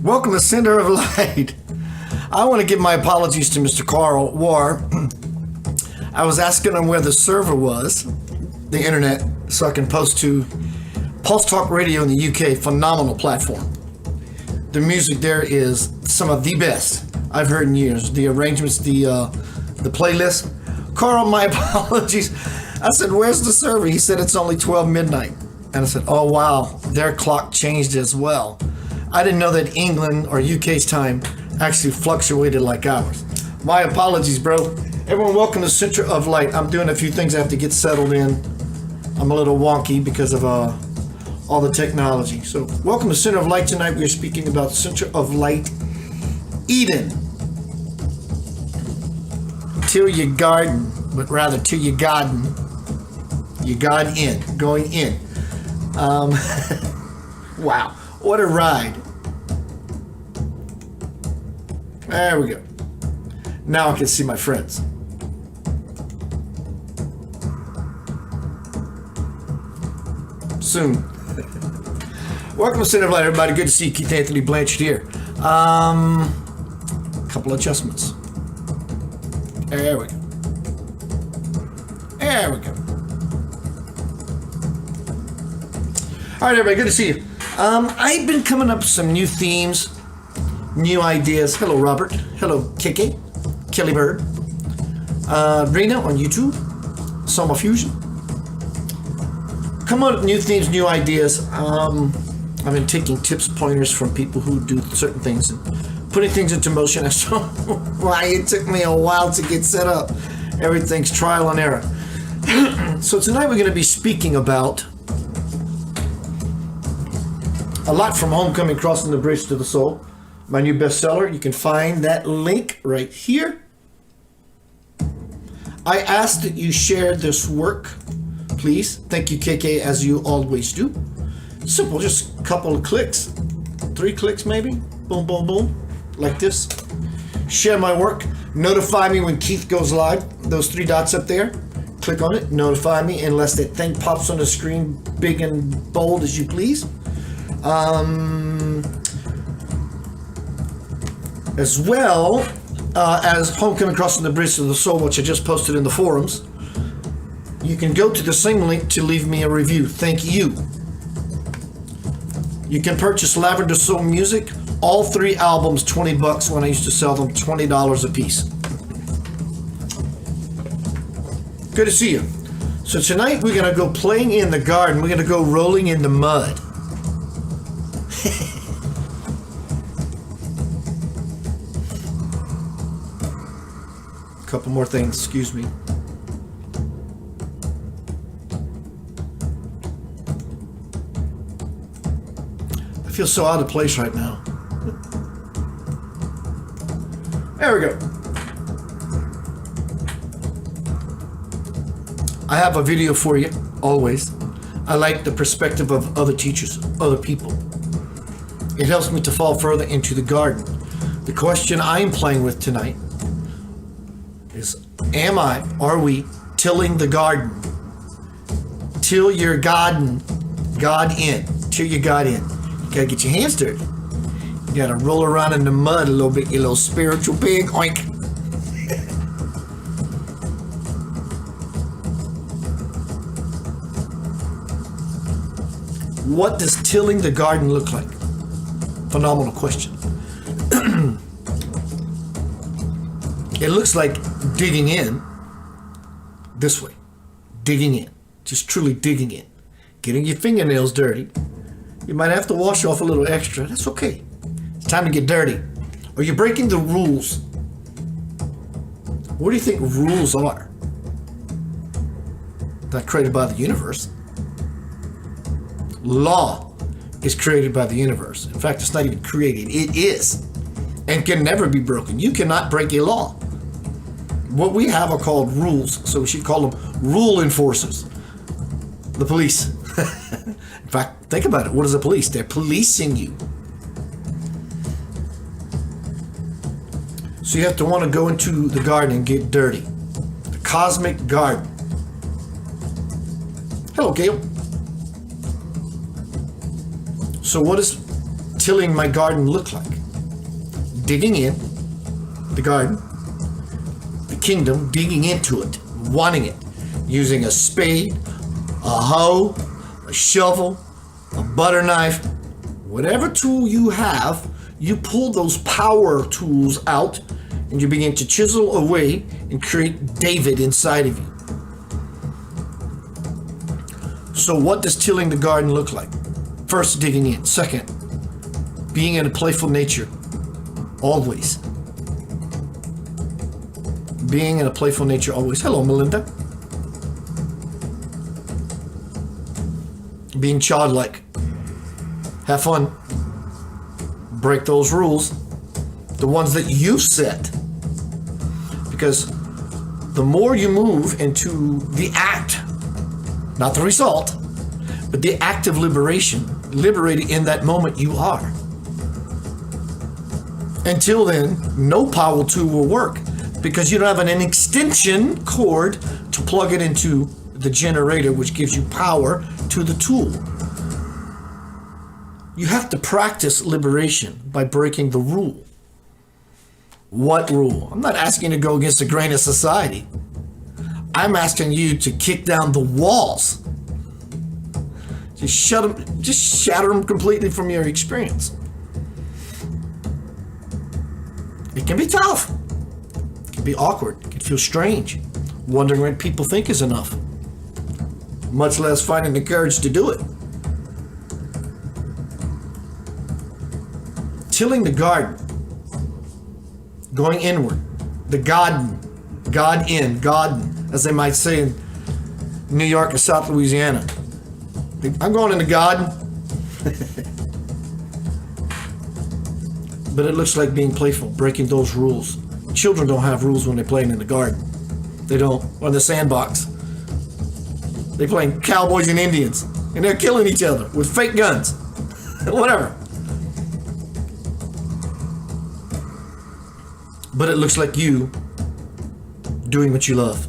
Welcome to Center of Light. I want to give my apologies to Mr. Carl War. I was asking him where the server was, the internet, so I can post to Pulse Talk Radio in the UK, phenomenal platform. The music there is some of the best I've heard in years. The arrangements, the playlist. Carl, my apologies. I said, where's the server? He said, it's only 12 midnight. And I said, oh, wow, their clock changed as well. I didn't know that England or UK's time actually fluctuated like ours. My apologies, bro. Everyone, welcome to Center of Light. I'm doing a few things I have to get settled in. I'm a little wonky because of all the technology. So welcome to Center of Light. Tonight we're speaking about Center of Light Eden. Till your garden, but rather till your garden. Your God in, going in. Wow, what a ride. There we go. Now I can see my friends. Soon. Welcome to Center of Light, everybody. Good to see you. Keith Anthony Blanchard here. Couple adjustments. There we go. There we go. All right, everybody. Good to see you. I've been coming up with some new themes, new ideas. Hello, Robert. Hello, Kiki, Kelly Bird, Rena on YouTube, Soma Fusion. Come up with new themes, new ideas. I've been taking tips, pointers from people who do certain things and putting things into motion. That's why it took me a while to get set up. Everything's trial and error. So tonight we're going to be speaking about a lot from Homecoming, Crossing the Bridge to the Soul, my new bestseller. You can find that link right here. I ask that you share this work, please. Thank you, KK, as you always do. Simple, just a couple of clicks, 3 clicks maybe. Boom, boom, boom, like this. Share my work. Notify me when Keith goes live. Those 3 dots up there. Click on it. Notify me unless that thing pops on the screen big and bold as you please. As well as Homecoming, Crossing the Bridge to the Soul, which I just posted in the forums. You can go to the same link to leave me a review. Thank you. You can purchase Lavender Soul music. All 3 albums, $20 when I used to sell them $20 a piece. Good to see you. So tonight we're going to go playing in the garden. We're going to go rolling in the mud. Couple more things, excuse me. I feel so out of place right now. There we go. I have a video for you, always. I like the perspective of other teachers, other people. It helps me to fall further into the garden. The question I'm playing with tonight is, are we tilling the garden? Till your garden, God in. Till your God in. You gotta get your hands dirty. You gotta roll around in the mud a little bit, you little spiritual pig. Oink. What does tilling the garden look like? Phenomenal question. It looks like digging in this way. Digging in. Just truly digging in. Getting your fingernails dirty. You might have to wash off a little extra. That's okay. It's time to get dirty. Or you're breaking the rules. What do you think rules are? Not created by the universe. Law is created by the universe. In fact, it's not even created. It is. And can never be broken. You cannot break a law. What we have are called rules, so we should call them rule enforcers. The police. In fact, think about it. What is the police? They're policing you. So you have to want to go into the garden and get dirty. The cosmic garden. Hello, Gail. So what does tilling my garden look like? digging in, the garden, the kingdom, digging into it, wanting it, using a spade, a hoe, a shovel, a butter knife, whatever tool you have, you pull those power tools out and you begin to chisel away and create David inside of you. So what does tilling the garden look like? First, digging in. Second, being in a playful nature. Always. Being in a playful nature always. Hello, Melinda. Being childlike. Have fun. Break those rules. The ones that you set. Because the more you move into the act, not the result, but the act of liberation, liberated in that moment you are. Until then, no power tool will work because you don't have an extension cord to plug it into the generator, which gives you power to the tool. You have to practice liberation by breaking the rule. What rule? I'm not asking you to go against the grain of society. I'm asking you to kick down the walls. Just shatter them completely from your experience. It can be tough. It can be awkward. It can feel strange. Wondering what people think is enough. Much less finding the courage to do it. Tilling the garden. Going inward. The garden. Garden, as they might say in New York or South Louisiana. I'm going in the garden. But it looks like being playful, breaking those rules. Children don't have rules when they're playing in the garden. They don't, or in the sandbox. They're playing cowboys and Indians, and they're killing each other with fake guns. Whatever. But it looks like you doing what you love.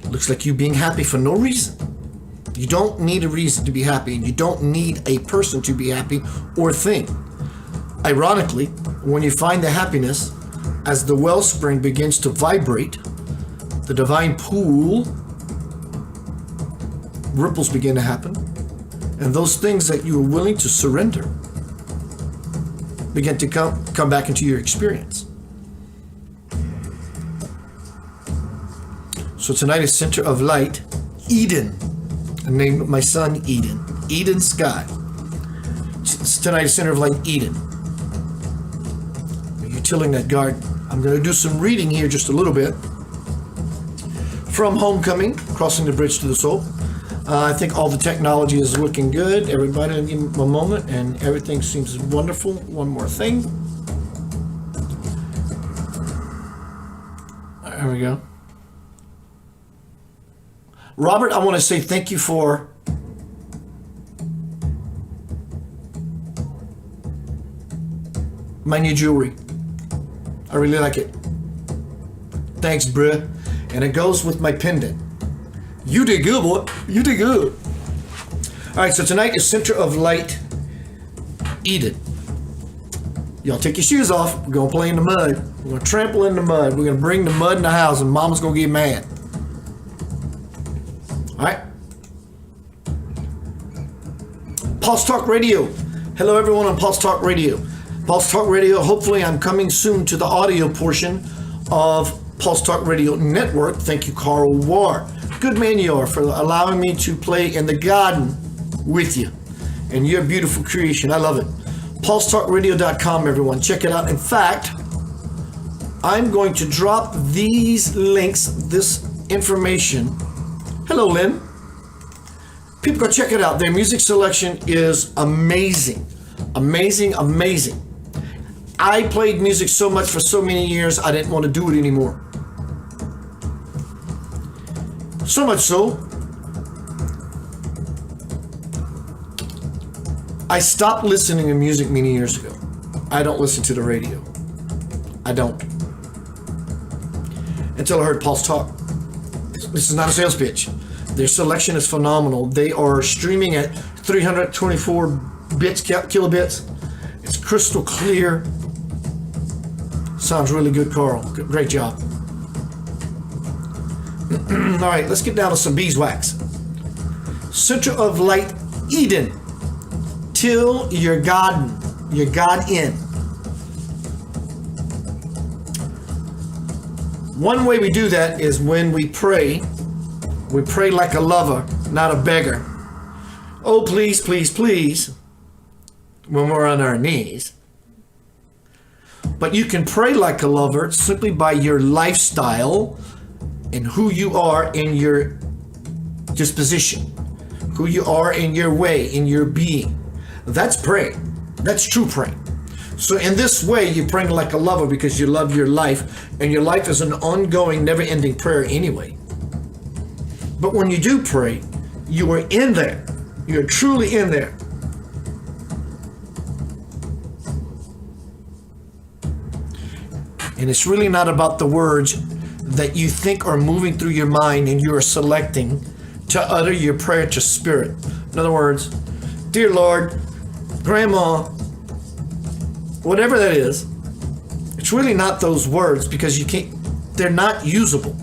It looks like you being happy for no reason. You don't need a reason to be happy, and you don't need a person to be happy or thing. Ironically, when you find the happiness, as the wellspring begins to vibrate, the divine pool, ripples begin to happen, and those things that you are willing to surrender begin to come back into your experience. So tonight is Center of Light, Eden. I named my son Eden. Eden Sky. Tonight is Center of Light, Eden. You're tilling that garden. I'm going to do some reading here just a little bit. From Homecoming, Crossing the Bridge to the Soul. I think all the technology is looking good. Everybody give me a moment and everything seems wonderful. One more thing. There we go. Robert, I want to say thank you for my new jewelry. I really like it. Thanks, bruh. And it goes with my pendant. You did good, boy. You did good. All right, so tonight is Center of Light, Eden. Y'all take your shoes off. We're going to play in the mud. We're going to trample in the mud. We're going to bring the mud in the house, and Mama's going to get mad. All right. Pulse Talk Radio. Hello, everyone on Pulse Talk Radio. Pulse Talk Radio. Hopefully, I'm coming soon to the audio portion of Pulse Talk Radio Network. Thank you, Carl War. Good man you are for allowing me to play in the garden with you and your beautiful creation. I love it. PulseTalkRadio.com, everyone. Check it out. In fact, I'm going to drop these links, this information. Hello, Lynn. People go check it out. Their music selection is amazing. Amazing, amazing. I played music so much for so many years, I didn't want to do it anymore. So much so, I stopped listening to music many years ago. I don't listen to the radio. I don't. Until I heard Pulse Talk. This is not a sales pitch. Their selection is phenomenal. They are streaming at 324 kilobits. It's crystal clear. Sounds really good, Carl. Great job. All right, let's get down to some beeswax. Center of light, Eden. Till you're God in. One way we do that is when we pray like a lover, not a beggar. Oh, please, please, please, when we're on our knees. But you can pray like a lover simply by your lifestyle and who you are in your disposition, who you are in your way, in your being. That's praying. That's true praying. So in this way, you're praying like a lover because you love your life, and your life is an ongoing, never-ending prayer anyway. But when you do pray, you are in there. You're truly in there. And it's really not about the words that you think are moving through your mind and you are selecting to utter your prayer to spirit. In other words, dear Lord, Grandma, whatever that is, it's really not those words because they're not usable.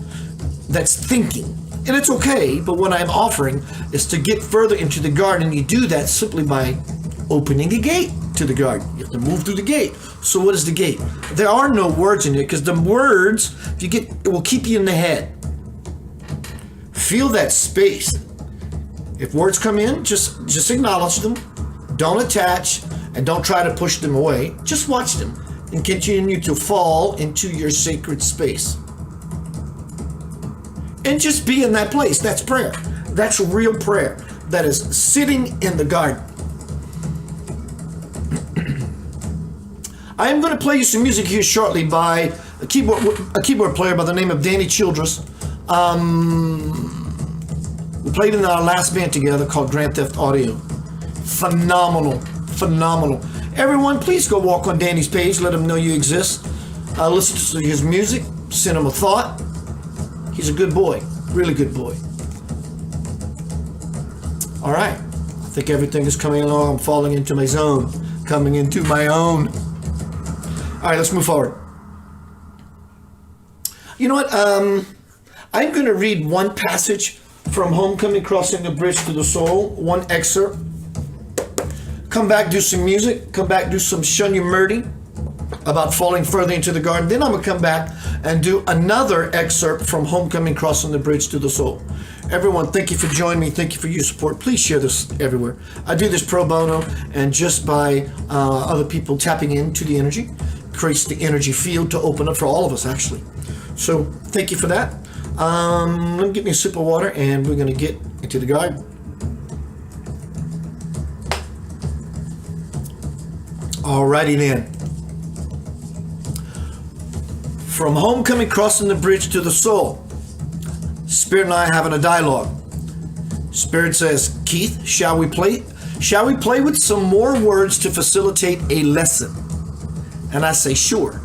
That's thinking. And it's okay, but what I'm offering is to get further into the garden. You do that simply by opening a gate to the garden. You have to move through the gate. So what is the gate? There are no words in it because the words, it will keep you in the head. Feel that space. If words come in, just acknowledge them. Don't attach and don't try to push them away. Just watch them and continue to fall into your sacred space. And just be in that place. That's prayer. That's real prayer. That is sitting in the garden. I am going to play you some music here shortly by a keyboard player by the name of Danny Childress. We played in our last band together called Grand Theft Audio. Phenomenal. Everyone, please go walk on Danny's page. Let him know you exist. Listen to his music. Send him a thought. He's a good boy. Really good boy. All right. I think everything is coming along. I'm falling into my zone. Coming into my own. All right, let's move forward. You know what? I'm going to read one passage from Homecoming, Crossing the Bridge to the Soul. One excerpt. Come back, do some music. Come back, do some Shunyamurti about falling further into the garden. Then I'm going to come back and do another excerpt from Homecoming, Crossing the Bridge to the Soul. Everyone, thank you for joining me. Thank you for your support. Please share this everywhere. I do this pro bono, and just by other people tapping into the energy, creates the energy field to open up for all of us, actually. So thank you for that. Let me get me a sip of water, and we're going to get into the garden. Alrighty then. From Homecoming, Crossing the Bridge to the Soul. Spirit and I having a dialogue. Spirit says, Keith, shall we play? Shall we play with some more words to facilitate a lesson? And I say, sure.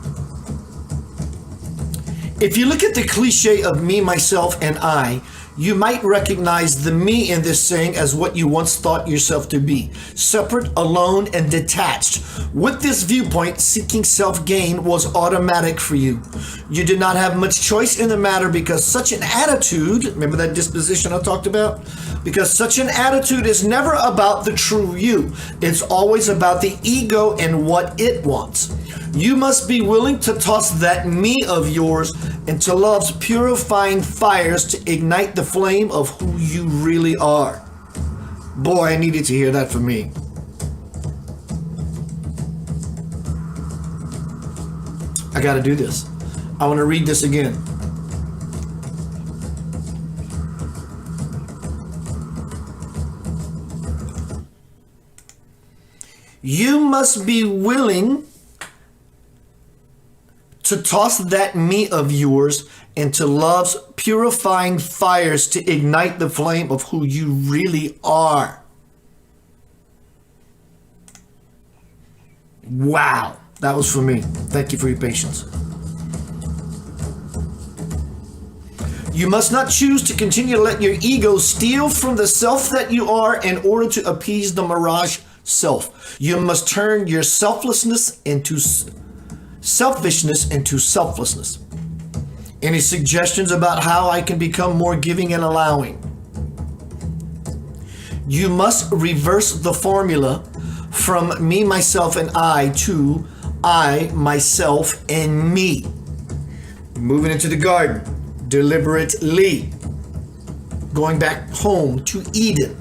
If you look at the cliche of me, myself, and I, you might recognize the me in this saying as what you once thought yourself to be, separate, alone, and detached. With this viewpoint, seeking self-gain was automatic for you. You did not have much choice in the matter because such an attitude, remember that disposition I talked about? Because such an attitude is never about the true you. It's always about the ego and what it wants. You must be willing to toss that me of yours into love's purifying fires to ignite the flame of who you really are. Boy, I needed to hear that from me. I gotta do this. I want to read this again. You must be willing to toss that me of yours into love's purifying fires to ignite the flame of who you really are. Wow, that was for me. Thank you for your patience. You must not choose to continue to let your ego steal from the self that you are in order to appease the mirage self. You must turn your selflessness into selfishness into selflessness. Any suggestions about how I can become more giving and allowing? You must reverse the formula from me, myself, and I to I, myself, and me. Moving into the garden deliberately. Going back home to Eden.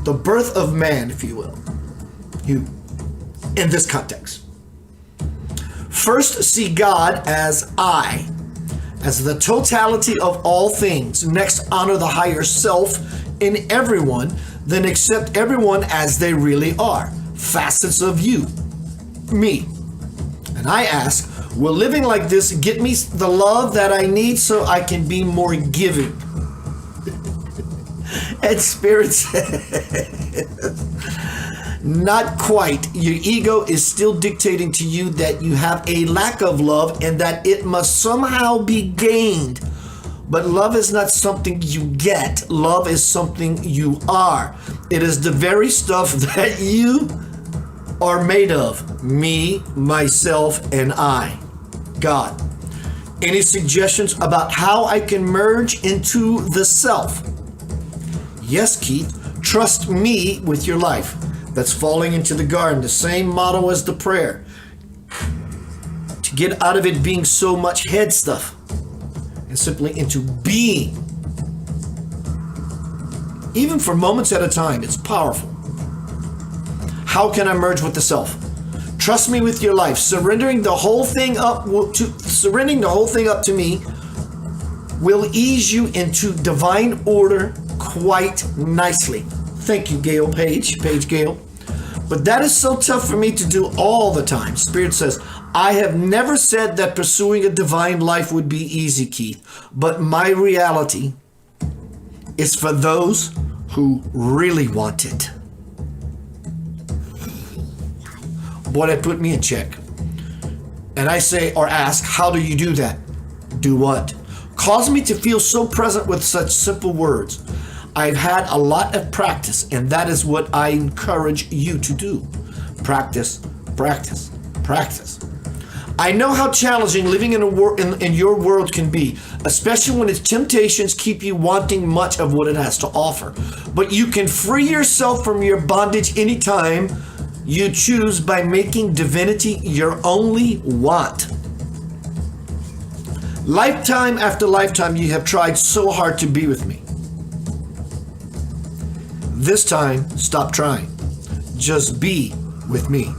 The birth of man, if you will. You, in this context. First, see God as I, as the totality of all things. Next, honor the higher self in everyone, then accept everyone as they really are. Facets of you, me. And I ask, will living like this get me the love that I need so I can be more giving? And Spirit says, not quite. Your ego is still dictating to you that you have a lack of love and that it must somehow be gained. But love is not something you get. Love is something you are. It is the very stuff that you are made of. Me, myself, and I. God. Any suggestions about how I can merge into the self? Yes, Keith. Trust me with your life. That's falling into the garden. The same motto as the prayer. To get out of it being so much head stuff. And simply into being. Even for moments at a time, it's powerful. How can I merge with the self? Trust me with your life. Surrendering the whole thing up to me will ease you into divine order quite nicely. Thank you, Gail Page Gail. But that is so tough for me to do all the time. Spirit says, I have never said that pursuing a divine life would be easy, Keith. But my reality is for those who really want it. Boy, that put me in check. And I say or ask, how do you do that? Do what? Cause me to feel so present with such simple words. I've had a lot of practice, and that is what I encourage you to do. Practice, practice, practice. I know how challenging living in your world can be, especially when its temptations keep you wanting much of what it has to offer. But you can free yourself from your bondage anytime you choose by making divinity your only want. Lifetime after lifetime, you have tried so hard to be with me. This time, stop trying. Just be with me.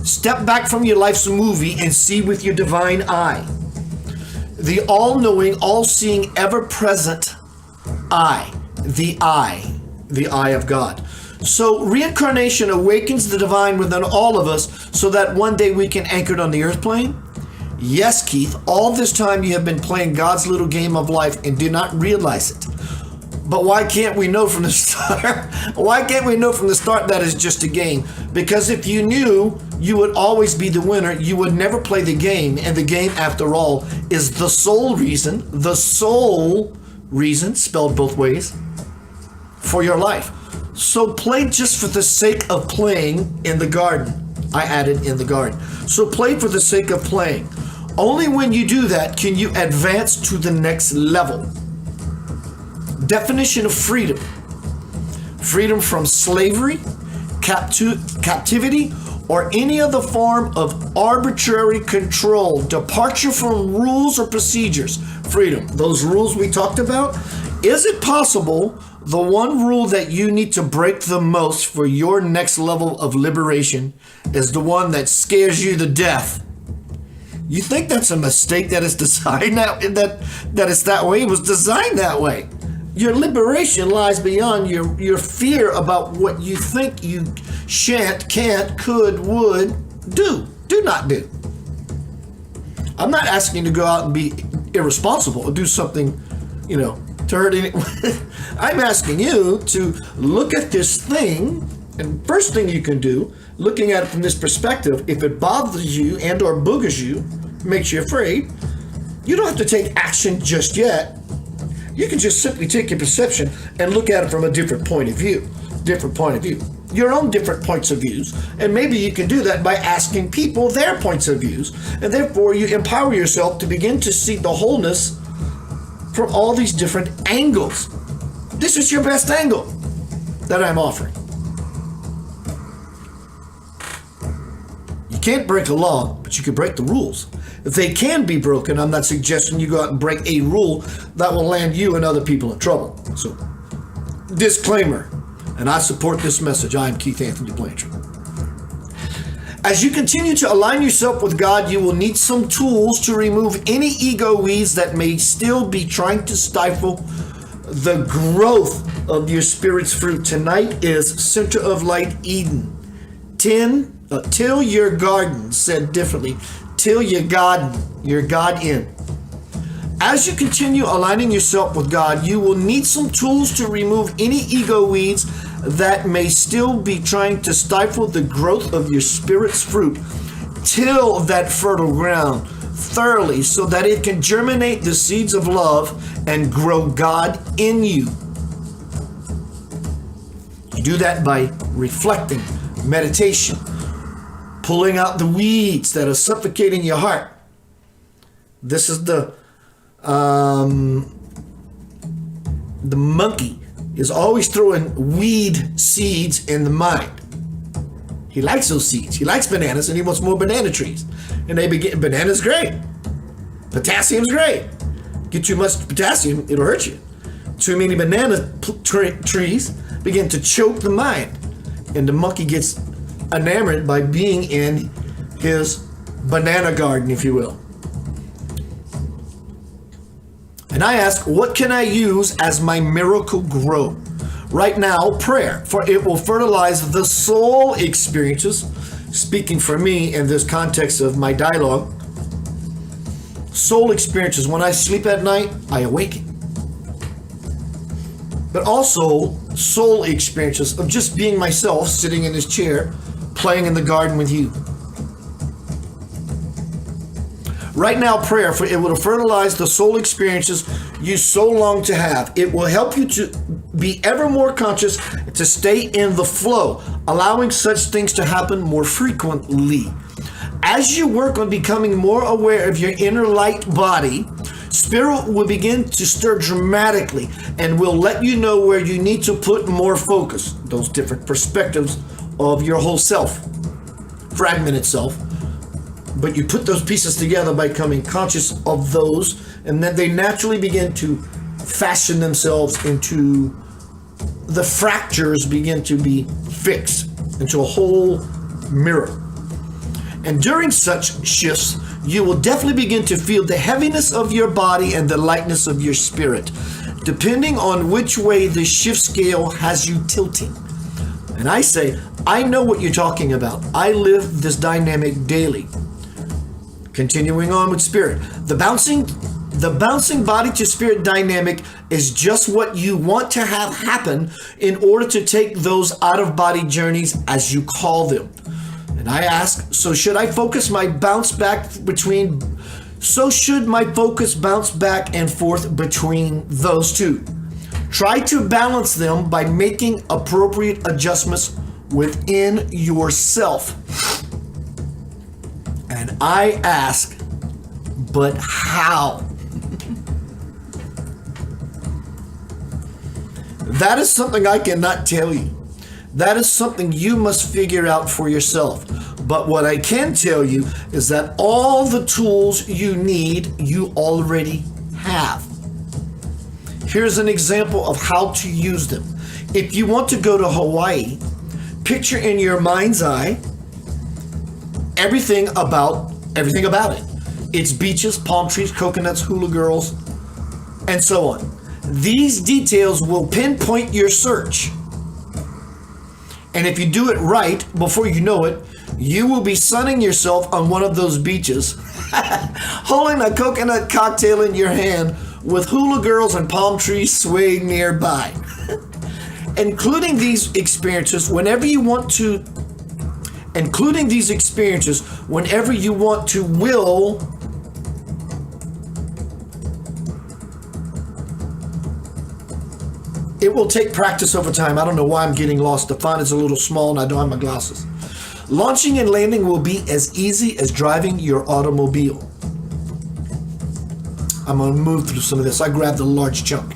Step back from your life's movie and see with your divine eye. The all-knowing, all-seeing, ever-present eye. The eye of God. So reincarnation awakens the divine within all of us so that one day we can anchor it on the earth plane? Yes, Keith, all this time you have been playing God's little game of life and did not realize it. But why can't we know from the start? Why can't we know from the start that it's just a game? Because if you knew you would always be the winner, you would never play the game. And the game, after all, is the sole reason, spelled both ways, for your life. So play just for the sake of playing in the garden. I added in the garden. So play for the sake of playing. Only when you do that can you advance to the next level. Definition of freedom. Freedom from slavery, captivity, or any other form of arbitrary control. Departure from rules or procedures. Freedom. Those rules we talked about. Is it possible the one rule that you need to break the most for your next level of liberation is the one that scares you to death? You think that's a mistake that is designed that it's that way? It was designed that way. Your liberation lies beyond your fear about what you think you shan't, can't, could, would, do not do. I'm not asking you to go out and be irresponsible or do something, to hurt anyone. I'm asking you to look at this thing, and first thing you can do, looking at it from this perspective, if it bothers you and or boogers you, makes you afraid, you don't have to take action just yet. You can just simply take your perception and look at it from a different point of view. your own different points of views, and maybe you can do that by asking people their points of views, and therefore you empower yourself to begin to see the wholeness from all these different angles. This is your best angle that I'm offering. You can't break a law, but you can break the rules. If they can be broken, I'm not suggesting you go out and break a rule that will land you and other people in trouble. So, disclaimer, and I support this message. I am Keith Anthony Blanchard. As you continue to align yourself with God, you will need some tools to remove any ego weeds that may still be trying to stifle the growth of your spirit's fruit. Tonight is Center of Light Eden. Till your garden, said differently, till your God in. As you continue aligning yourself with God, you will need some tools to remove any ego weeds that may still be trying to stifle the growth of your spirit's fruit. Till that fertile ground thoroughly so that it can germinate the seeds of love and grow God in you. You do that by reflecting, meditation, pulling out the weeds that are suffocating your heart. This is the monkey is always throwing weed seeds in the mind. He likes those seeds. He likes bananas and he wants more banana trees. And they begin, banana's great. Potassium's great. Get too much potassium, it'll hurt you. Too many banana trees begin to choke the mind. And the monkey gets enamored by being in his banana garden, if you will. And I ask, what can I use as my miracle grow? Right now, prayer, for it will fertilize the soul experiences. Speaking for me in this context of my dialogue, soul experiences. When I sleep at night, I awaken. But also soul experiences of just being myself, sitting in this chair, playing in the garden with you. Right now, prayer, for it will fertilize the soul experiences you so long to have. It will help you to be ever more conscious, to stay in the flow, allowing such things to happen more frequently. As you work on becoming more aware of your inner light body, spirit will begin to stir dramatically and will let you know where you need to put more focus. Those different perspectives of your whole self, fragmented self. But you put those pieces together by becoming conscious of those, and then they naturally begin to fashion themselves into, the fractures begin to be fixed into a whole mirror. And during such shifts, you will definitely begin to feel the heaviness of your body and the lightness of your spirit, depending on which way the shift scale has you tilting. And I say, I know what you're talking about. I live this dynamic daily. Continuing on with spirit, the bouncing body to spirit dynamic is just what you want to have happen in order to take those out of body journeys, as you call them. And I ask, should my focus bounce back and forth between those two? Try to balance them by making appropriate adjustments within yourself. And I ask, but how? That is something I cannot tell you. That is something you must figure out for yourself. But what I can tell you is that all the tools you need, you already have. Here's an example of how to use them. If you want to go to Hawaii, picture in your mind's eye everything about it. Its beaches, palm trees, coconuts, hula girls, and so on. These details will pinpoint your search. And if you do it right, before you know it, you will be sunning yourself on one of those beaches, holding a coconut cocktail in your hand with hula girls and palm trees swaying nearby. Including these experiences whenever you want to will It will take practice over time. I don't know why I'm getting lost. The font is a little small and I don't have my glasses. Launching and landing will be as easy as driving your automobile. I'm going to move through some of this. I grabbed a large chunk.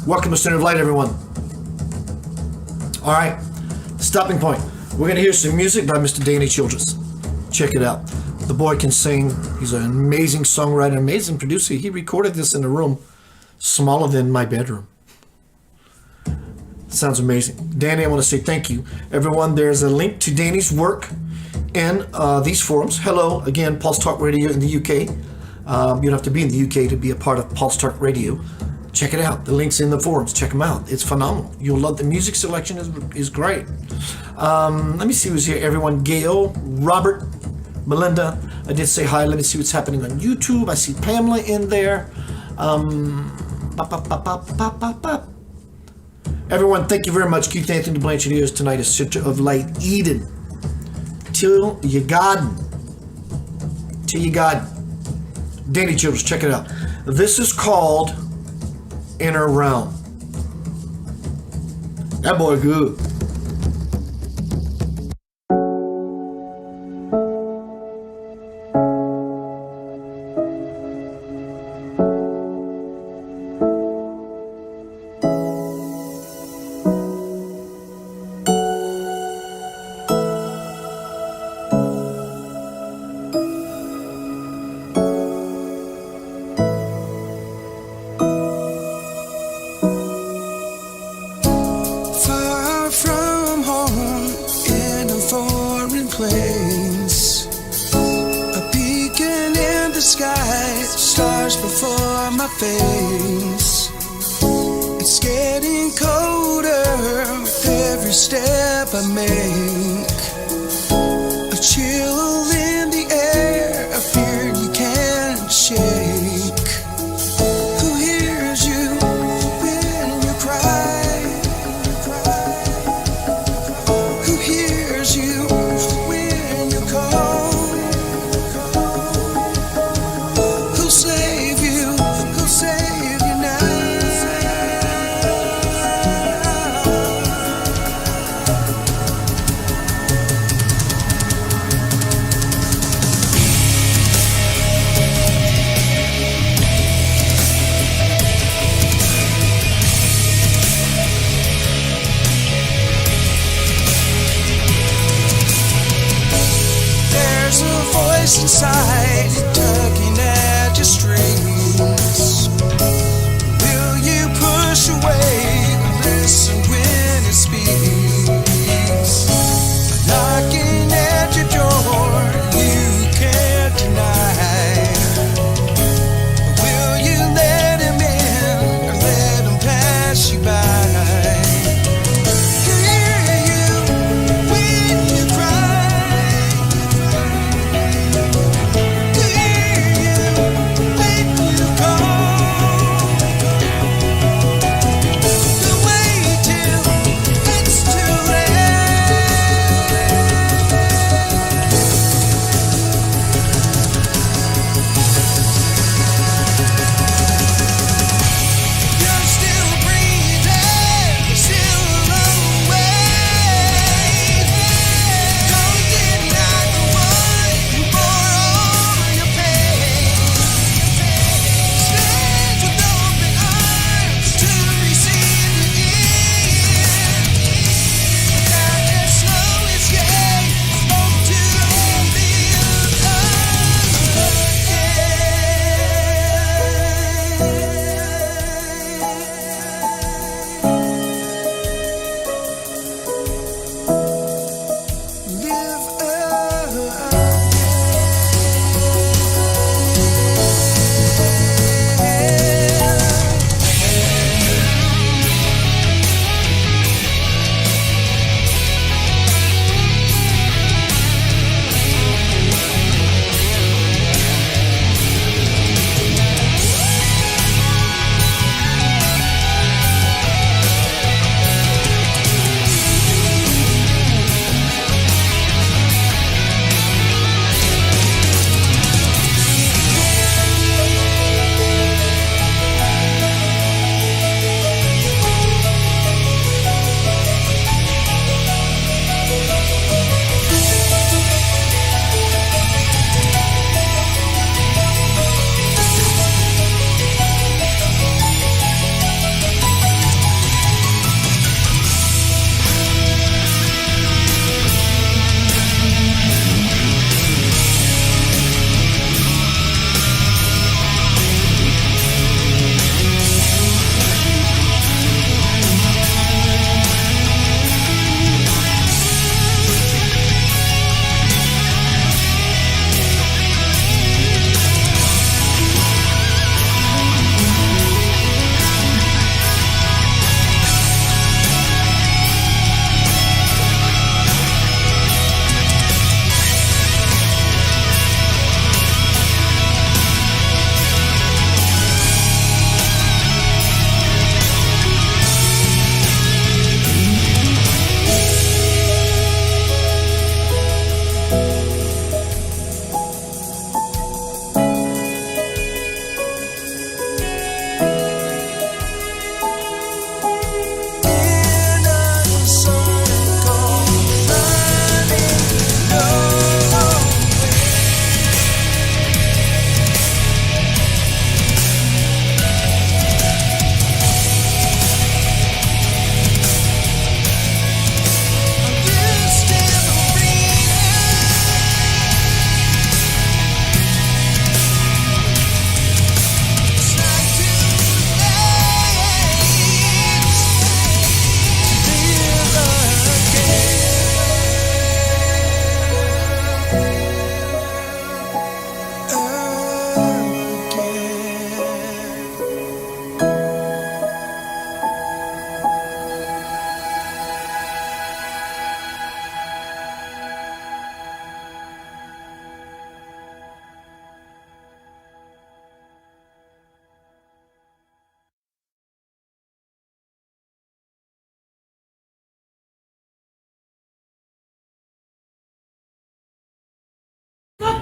Welcome to Center of Light, everyone. All right, stopping point. We're going to hear some music by Mr. Danny Childress. Check it out. The boy can sing. He's an amazing songwriter, amazing producer. He recorded this in a room smaller than my bedroom. Sounds amazing. Danny, I want to say thank you. Everyone, there's a link to Danny's work in these forums. Hello, again, Pulse Talk Radio in the UK. You don't have to be in the UK to be a part of Pulse Talk Radio. Check it out. The link's in the forums. Check them out. It's phenomenal. You'll love the music selection is great. Let me see who's here. Everyone, Gail, Robert, Melinda. I did say hi. Let me see what's happening on YouTube. I see Pamela in there. Everyone, thank you very much. Keith Anthony Blanchard here tonight is Center of Light Eden. Till you garden. Till you garden. Danny Childress, check it out. This is called Inner Realm. That boy good.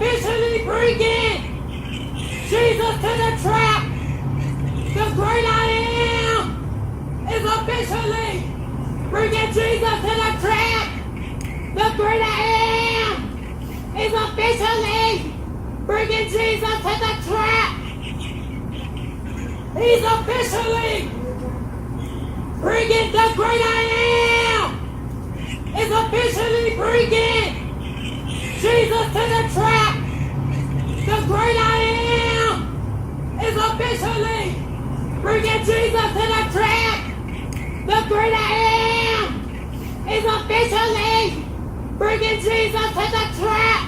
officially bringing Jesus to the trap. The great I am is officially bringing Jesus to the trap. The great I am is officially bringing Jesus to the trap. He's officially bringing the great I am. Is officially bringing Jesus to the trap. The great I am is officially bringing Jesus to the trap. The great I am is officially bringing Jesus to the trap.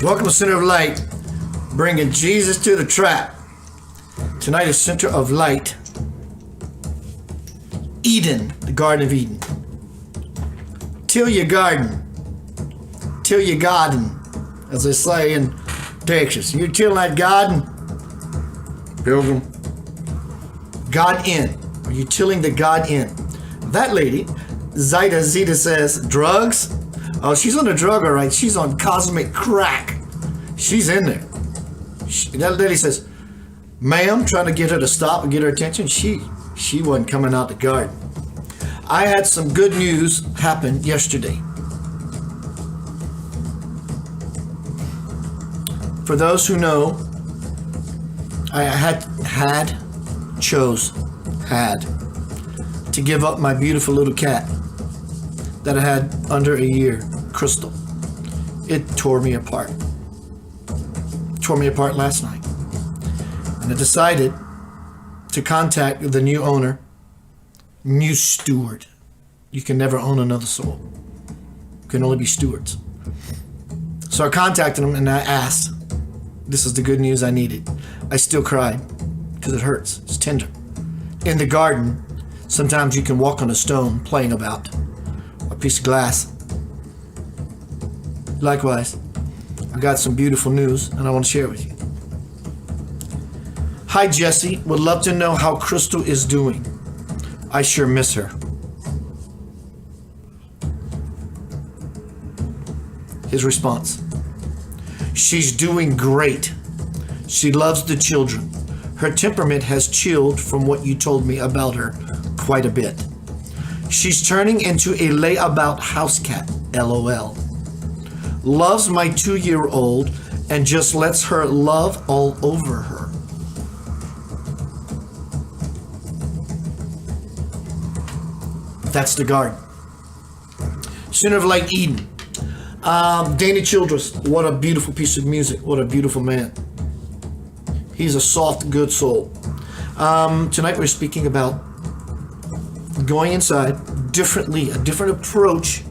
Welcome to Center of Light, bringing Jesus to the trap. Tonight is Center of Light, Eden, the Garden of Eden. Till your garden, as they say in Texas. You till that garden, Pilgrim. God in. Are you tilling the God in? That lady, Zeta says, drugs? Oh, she's on a drug, all right. She's on cosmic crack. She's in there. That lady says, ma'am, trying to get her to stop and get her attention. She wasn't coming out the garden. I had some good news happen yesterday. For those who know, I had to give up my beautiful little cat that I had under a year, Crystal. It tore me apart. Tore me apart last night. And I decided to contact the new owner, new steward. You can never own another soul. You can only be stewards. So I contacted him and I asked, this is the good news I needed. I still cried because it hurts. It's tender. In the garden, sometimes you can walk on a stone playing about a piece of glass. Likewise, I got some beautiful news and I want to share it with you. Hi, Jesse. Would love to know how Crystal is doing. I sure miss her. His response. She's doing great. She loves the children. Her temperament has chilled from what you told me about her quite a bit. She's turning into a layabout house cat, LOL. Loves my 2-year-old and just lets her love all over her. That's the garden. Center of Light, Eden. Danny Childress, what a beautiful piece of music. What a beautiful man. He's a soft, good soul. Tonight we're speaking about going inside differently, a different approach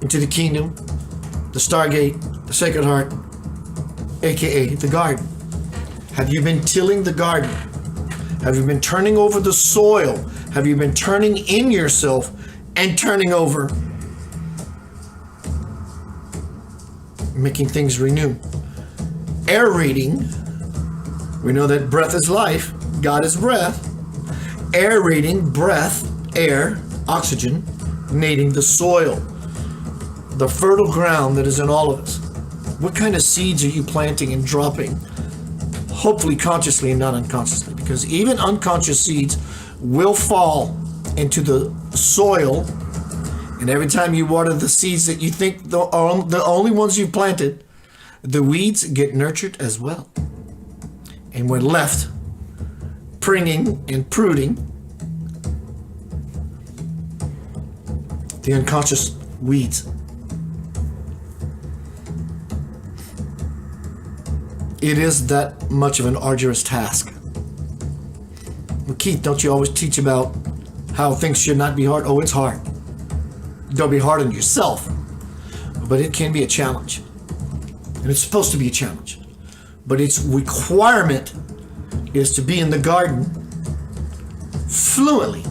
into the kingdom, the Stargate, the Sacred Heart, aka the garden. Have you been tilling the garden? Have you been turning over the soil? Have you been turning in yourself and turning over, making things renew? aerating. We know that breath is life. God is breath. Aerating, breath, air, oxygen, nating the soil, the fertile ground that is in all of us. What kind of seeds are you planting and dropping? Hopefully consciously and not unconsciously, because even unconscious seeds will fall into the soil, and every time you water the seeds that you think are the only ones you planted, the weeds get nurtured as well. And we're left pruning and pruning the unconscious weeds. It is that much of an arduous task. Well, Keith, don't you always teach about how things should not be hard? Oh, it's hard. Don't be hard on yourself. But it can be a challenge. And it's supposed to be a challenge. But its requirement is to be in the garden fluently.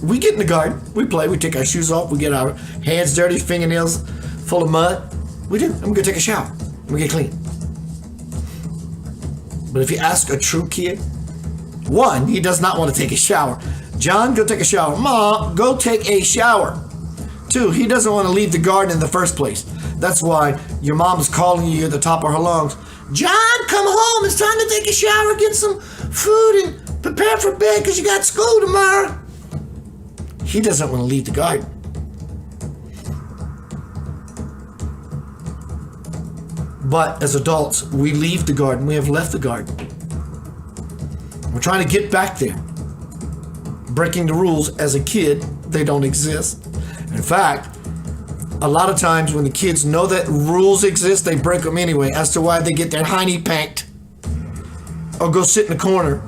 We get in the garden, we play, we take our shoes off, we get our hands dirty, fingernails full of mud. We do. I'm gonna take a shower. We get clean. But if you ask a true kid, one, he does not want to take a shower. John, go take a shower. Mom, go take a shower. Two, he doesn't want to leave the garden in the first place. That's why your mom is calling you at the top of her lungs. John, come home. It's time to take a shower, get some food, and prepare for bed because you got school tomorrow. He doesn't want to leave the garden. But as adults, we leave the garden. We have left the garden. We're trying to get back there. Breaking the rules as a kid, they don't exist. In fact, a lot of times when the kids know that rules exist, they break them anyway, as to why they get their hiney panked, or go sit in the corner,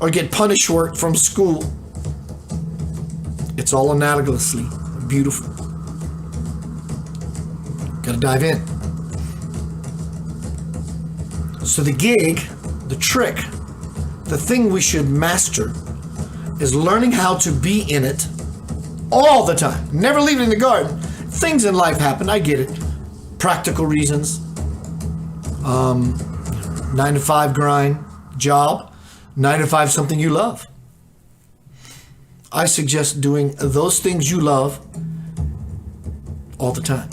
or get punished work from school. It's all analogously beautiful. Gotta dive in. So the gig, the trick, the thing we should master is learning how to be in it all the time. Never leaving the garden. Things in life happen, I get it. Practical reasons. 9 to 5 grind, job. 9 to 5 something you love. I suggest doing those things you love all the time.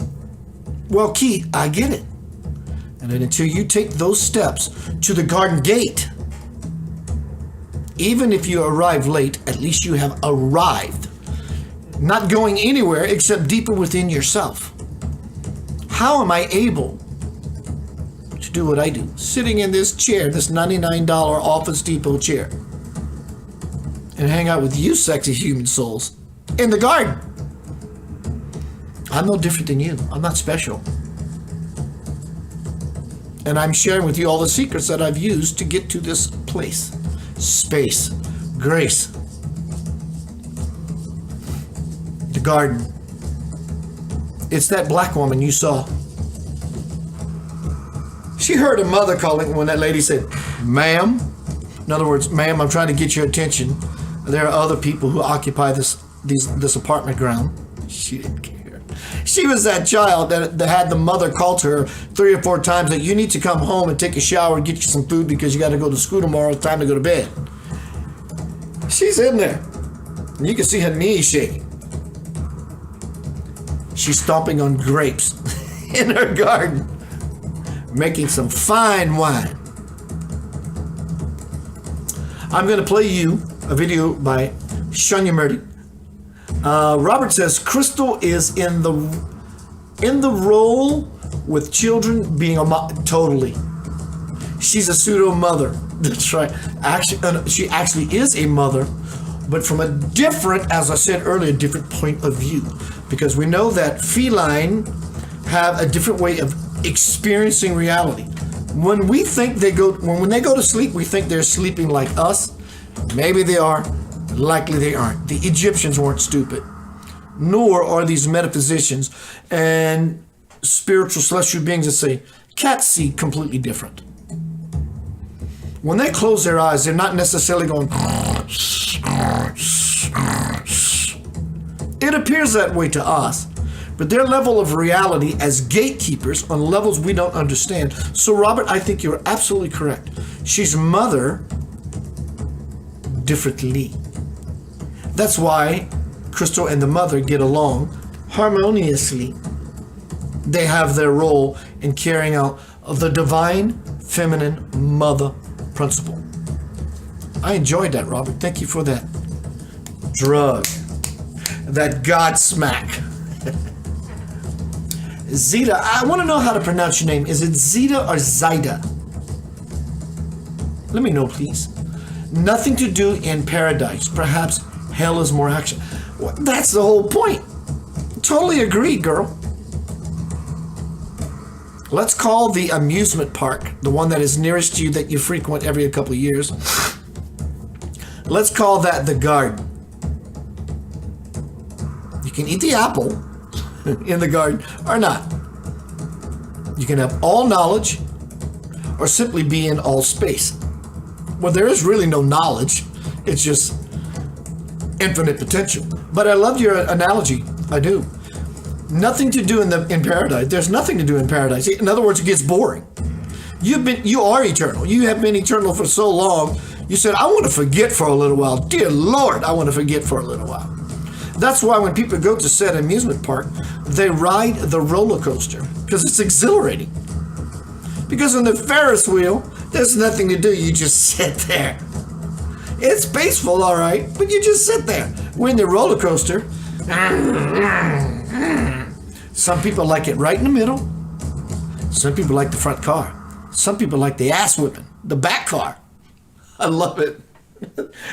Well, Keith, I get it. And then until you take those steps to the garden gate, even if you arrive late, at least you have arrived. Not going anywhere except deeper within yourself. How am I able to do what I do? Sitting in this chair, this $99 Office Depot chair, and hang out with you sexy human souls in the garden. I'm no different than you. I'm not special. And I'm sharing with you all the secrets that I've used to get to this place. Space. Grace. The garden. It's that black woman you saw. She heard her mother calling when that lady said, ma'am. In other words, ma'am, I'm trying to get your attention. There are other people who occupy this apartment ground. She didn't care. She was that child that had the mother call to her 3 or 4 times that you need to come home and take a shower and get you some food because you got to go to school tomorrow. It's time to go to bed. She's in there. And you can see her knees shaking. She's stomping on grapes in her garden, making some fine wine. I'm going to play you a video by Shunyamurti. Robert says Crystal is in the role with children being a totally. She's a pseudo mother. That's right. Actually, she actually is a mother, but from a different, as I said earlier, different point of view. Because we know that feline have a different way of experiencing reality. When we think when they go to sleep, we think they're sleeping like us. Maybe they are. Likely they aren't. The Egyptians weren't stupid, nor are these metaphysicians and spiritual celestial beings that say cats see completely different. When they close their eyes, they're not necessarily going. It appears that way to us, but their level of reality as gatekeepers on levels we don't understand. So, Robert, I think you're absolutely correct. She's mother differently. That's why Crystal and the mother get along harmoniously. They have their role in carrying out the divine feminine mother principle. I enjoyed that, Robert. Thank you for that drug, that God smack. Zeta, I want to know how to pronounce your name. Is it Zeta or Zaida? Let me know, please. Nothing to do in paradise. Perhaps hell is more action. Well, that's the whole point. Totally agree, girl. Let's call the amusement park, the one that is nearest you that you frequent every couple of years. Let's call that the garden. You can eat the apple in the garden or not. You can have all knowledge or simply be in all space. Well, there is really no knowledge. It's just infinite potential. But I love your analogy. I do. Nothing to do in paradise. There's nothing to do in paradise. In other words, it gets boring. You are eternal. You have been eternal for so long. You said, I want to forget for a little while. Dear Lord, I want to forget for a little while. That's why when people go to said amusement park, they ride the roller coaster because it's exhilarating. Because on the Ferris wheel, there's nothing to do. You just sit there. It's peaceful, all right, but you just sit there. When the roller coaster, some people like it right in the middle. Some people like the front car. Some people like the ass whipping, the back car. I love it.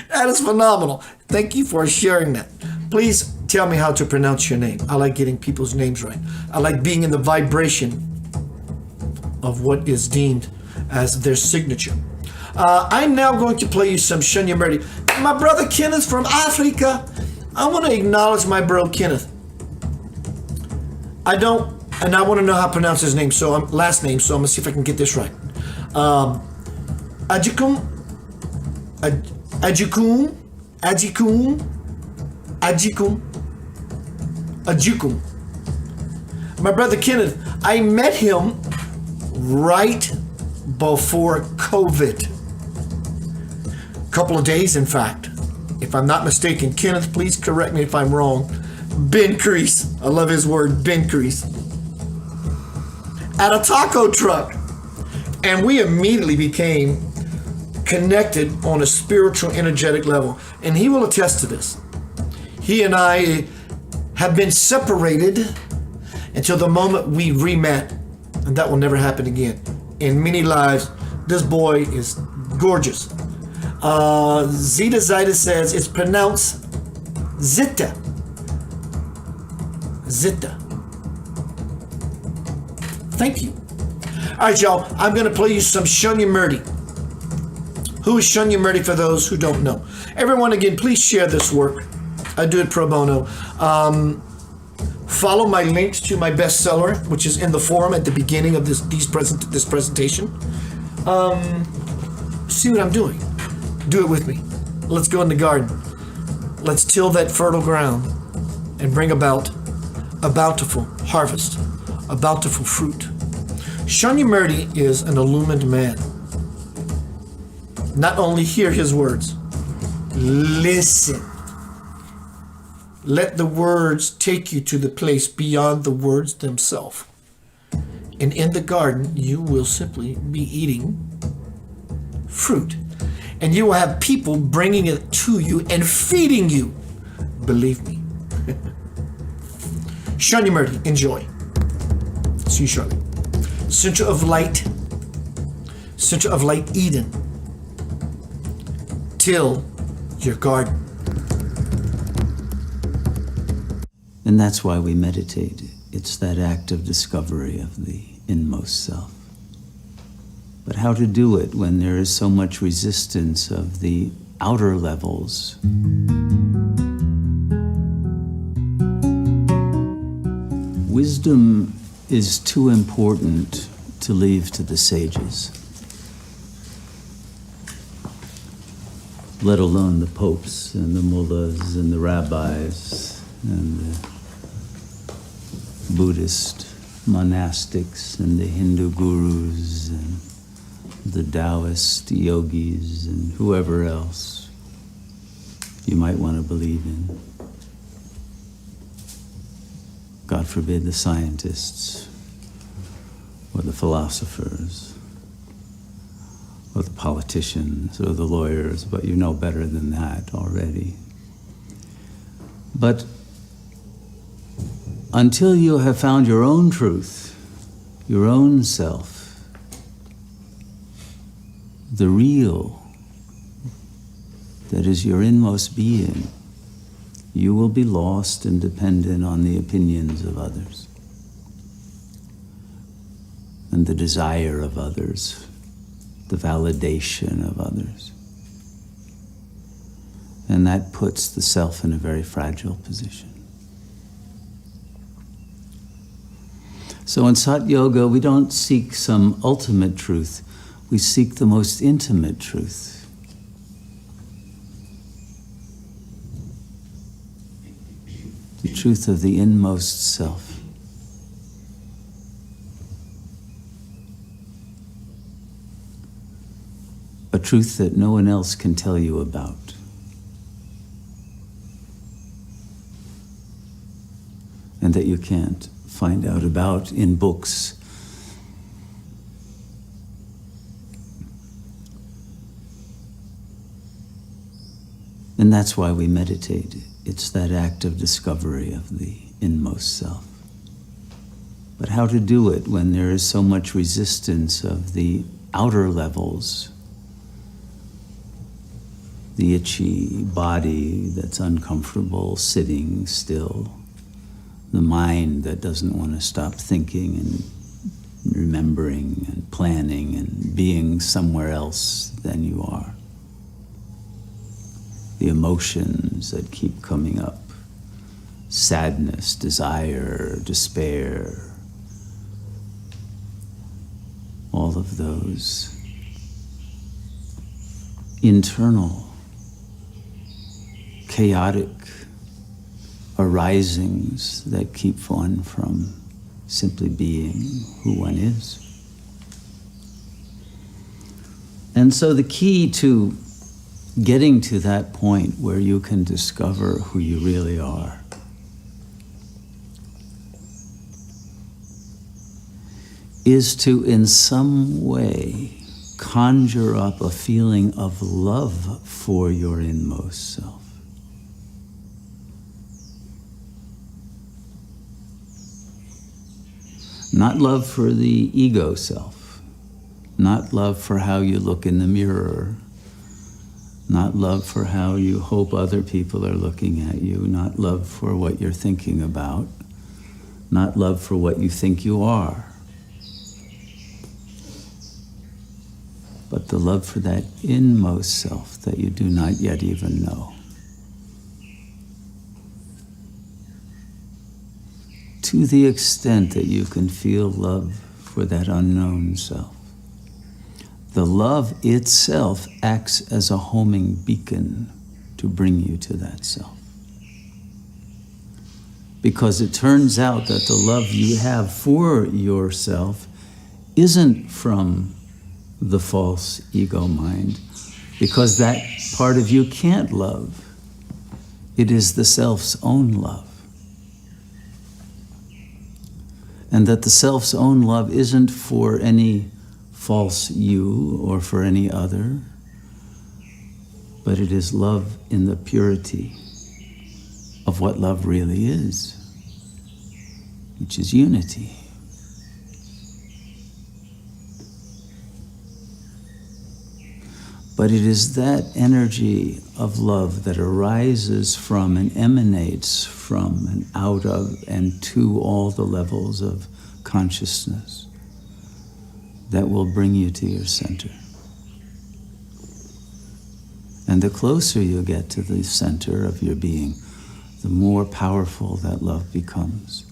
That is phenomenal. Thank you for sharing that. Please tell me how to pronounce your name. I like getting people's names right. I like being in the vibration of what is deemed as their signature. I'm now going to play you some Shunyamurti. My brother Kenneth from Africa. I want to acknowledge my bro Kenneth. I want to know how to pronounce his name, last name, so I'm going to see if I can get this right. Ajikum. My brother Kenneth, I met him right before COVID. A couple of days, in fact. If I'm not mistaken, Kenneth, please correct me if I'm wrong. Ben Crease. I love his word, Ben Crease. At a taco truck. And we immediately became connected on a spiritual, energetic level. And he will attest to this. He and I have been separated until the moment we re-met. And that will never happen again. In many lives, this boy is gorgeous. Zeta says it's pronounced Zita. Zita. Thank you. All right, y'all. I'm going to play you some Shunyamurti. Who is Shunyamurti for those who don't know? Everyone, again, please share this work. I do it pro bono. Follow my links to my bestseller, which is in the forum at the beginning of this presentation. See what I'm doing. Do it with me. Let's go in the garden. Let's till that fertile ground and bring about a bountiful harvest, a bountiful fruit. Shunyamurti is an illumined man. Not only hear his words, listen. Let the words take you to the place beyond the words themselves. And in the garden, you will simply be eating fruit. And you will have people bringing it to you and feeding you. Believe me. Shunyamurti, enjoy. See you shortly. Center of light Eden. Till your garden. And that's why we meditate. It's that act of discovery of the inmost self. But how to do it when there is so much resistance of the outer levels? Wisdom is too important to leave to the sages, let alone the popes and the mullahs and the rabbis and the Buddhist monastics and the Hindu gurus and the Taoist yogis and whoever else you might want to believe in. God forbid the scientists or the philosophers or the politicians or the lawyers, but you know better than that already. But until you have found your own truth, your own self, the real that is your inmost being, you will be lost and dependent on the opinions of others and the desire of others, the validation of others. And that puts the self in a very fragile position. So in Sat Yoga, we don't seek some ultimate truth. We seek the most intimate truth. The truth of the inmost self. A truth that no one else can tell you about. And that you can't find out about in books. And that's why we meditate. It's that act of discovery of the inmost self. But how to do it when there is so much resistance of the outer levels, the itchy body that's uncomfortable sitting still, the mind that doesn't want to stop thinking and remembering and planning and being somewhere else than you are. The emotions that keep coming up, sadness, desire, despair, all of those internal, chaotic arisings that keep one from simply being who one is. And so the key to getting to that point where you can discover who you really are is to, in some way, conjure up a feeling of love for your inmost self. Not love for the ego self, not love for how you look in the mirror, not love for how you hope other people are looking at you, not love for what you're thinking about, not love for what you think you are, but the love for that inmost self that you do not yet even know. To the extent that you can feel love for that unknown self, the love itself acts as a homing beacon to bring you to that self. Because it turns out that the love you have for yourself isn't from the false ego mind, because that part of you can't love. It is the self's own love. And that the self's own love isn't for any false you or for any other, but it is love in the purity of what love really is, which is unity. But it is that energy of love that arises from and emanates from and out of and to all the levels of consciousness that will bring you to your center. And the closer you get to the center of your being, the more powerful that love becomes.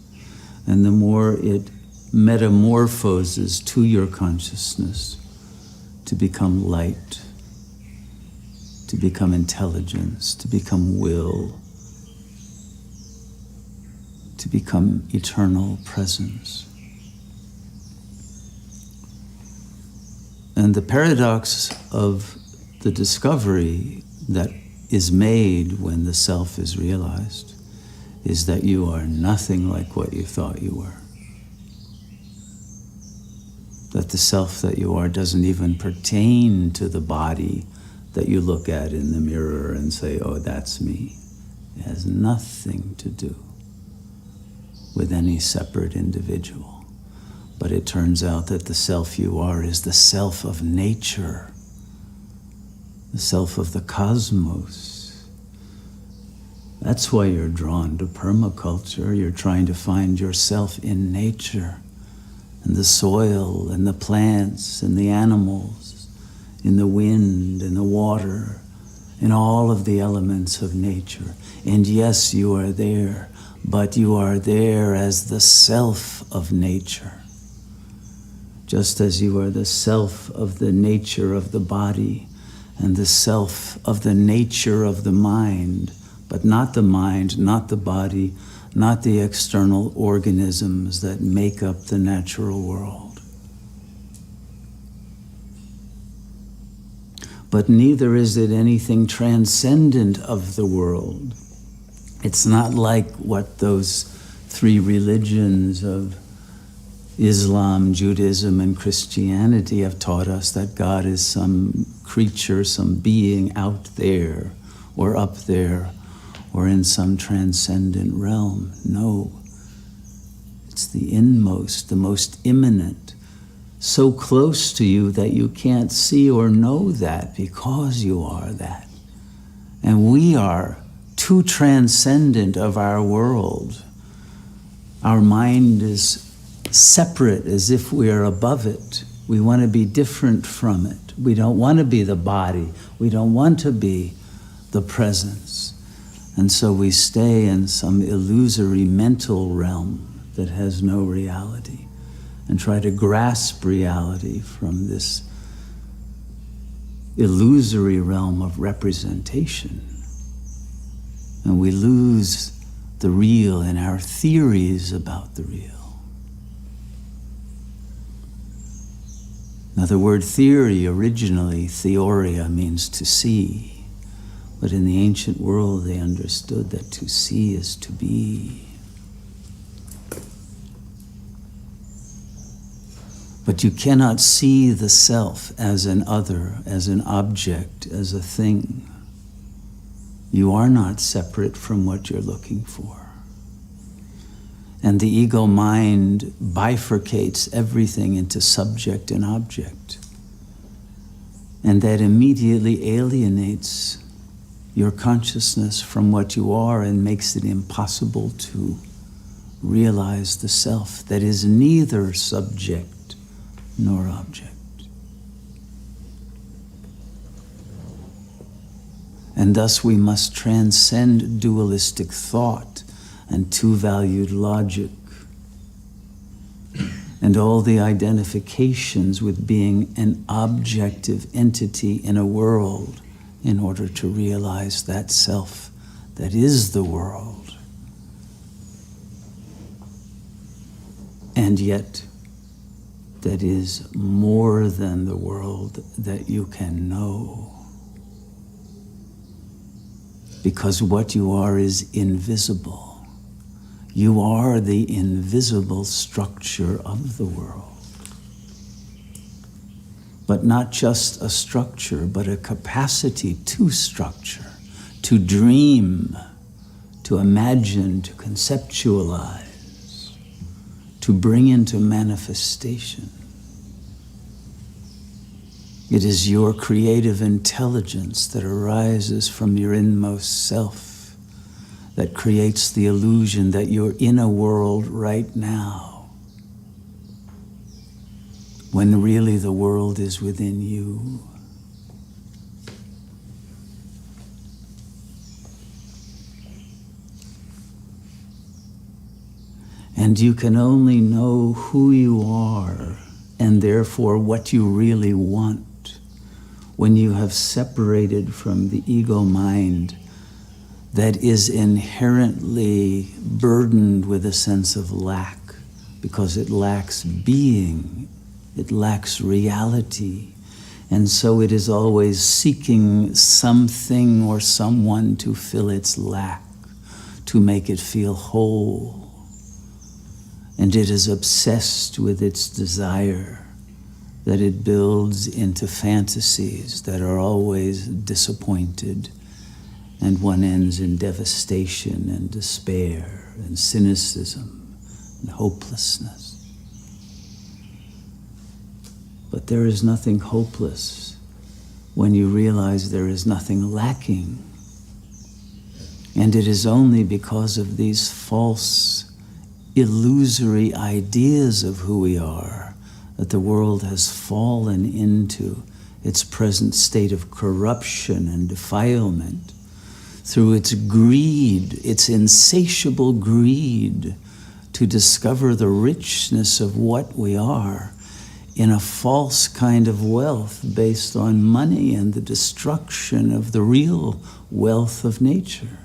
And the more it metamorphoses to your consciousness to become light, to become intelligence, to become will, to become eternal presence. And the paradox of the discovery that is made when the self is realized is that you are nothing like what you thought you were. That the self that you are doesn't even pertain to the body that you look at in the mirror and say, oh, that's me. It has nothing to do with any separate individual. But it turns out that the self you are is the self of nature, the self of the cosmos. That's why you're drawn to permaculture. You're trying to find yourself in nature, in the soil, in the plants, in the animals, in the wind, in the water, in all of the elements of nature. And yes, you are there, but you are there as the self of nature. Just as you are the self of the nature of the body and the self of the nature of the mind, but not the mind, not the body, not the external organisms that make up the natural world. But neither is it anything transcendent of the world. It's not like what those three religions of Islam, Judaism, and Christianity have taught us, that God is some creature, some being out there or up there or in some transcendent realm. No, it's the inmost, the most immanent, so close to you that you can't see or know that because you are that. And we are too transcendent of our world. Our mind is separate, as if we are above it. We want to be different from it. We don't want to be the body. We don't want to be the presence. And so we stay in some illusory mental realm that has no reality and try to grasp reality from this illusory realm of representation. And we lose the real in our theories about the real. Now, the word theory originally, theoria, means to see. But in the ancient world, they understood that to see is to be. But you cannot see the self as an other, as an object, as a thing. You are not separate from what you're looking for. And the ego mind bifurcates everything into subject and object. And that immediately alienates your consciousness from what you are and makes it impossible to realize the self that is neither subject nor object. And thus we must transcend dualistic thought and two-valued logic and all the identifications with being an objective entity in a world in order to realize that self that is the world. And yet, that is more than the world that you can know. Because what you are is invisible. You are the invisible structure of the world. But not just a structure, but a capacity to structure, to dream, to imagine, to conceptualize, to bring into manifestation. It is your creative intelligence that arises from your inmost self that creates the illusion that you're in a world right now, when really the world is within you. And you can only know who you are and therefore what you really want when you have separated from the ego mind that is inherently burdened with a sense of lack, because it lacks being, it lacks reality, and so it is always seeking something or someone to fill its lack, to make it feel whole. And it is obsessed with its desire that it builds into fantasies that are always disappointed, and one ends in devastation and despair and cynicism and hopelessness. But there is nothing hopeless when you realize there is nothing lacking. And it is only because of these false, illusory ideas of who we are that the world has fallen into its present state of corruption and defilement through its greed, its insatiable greed to discover the richness of what we are in a false kind of wealth based on money and the destruction of the real wealth of nature.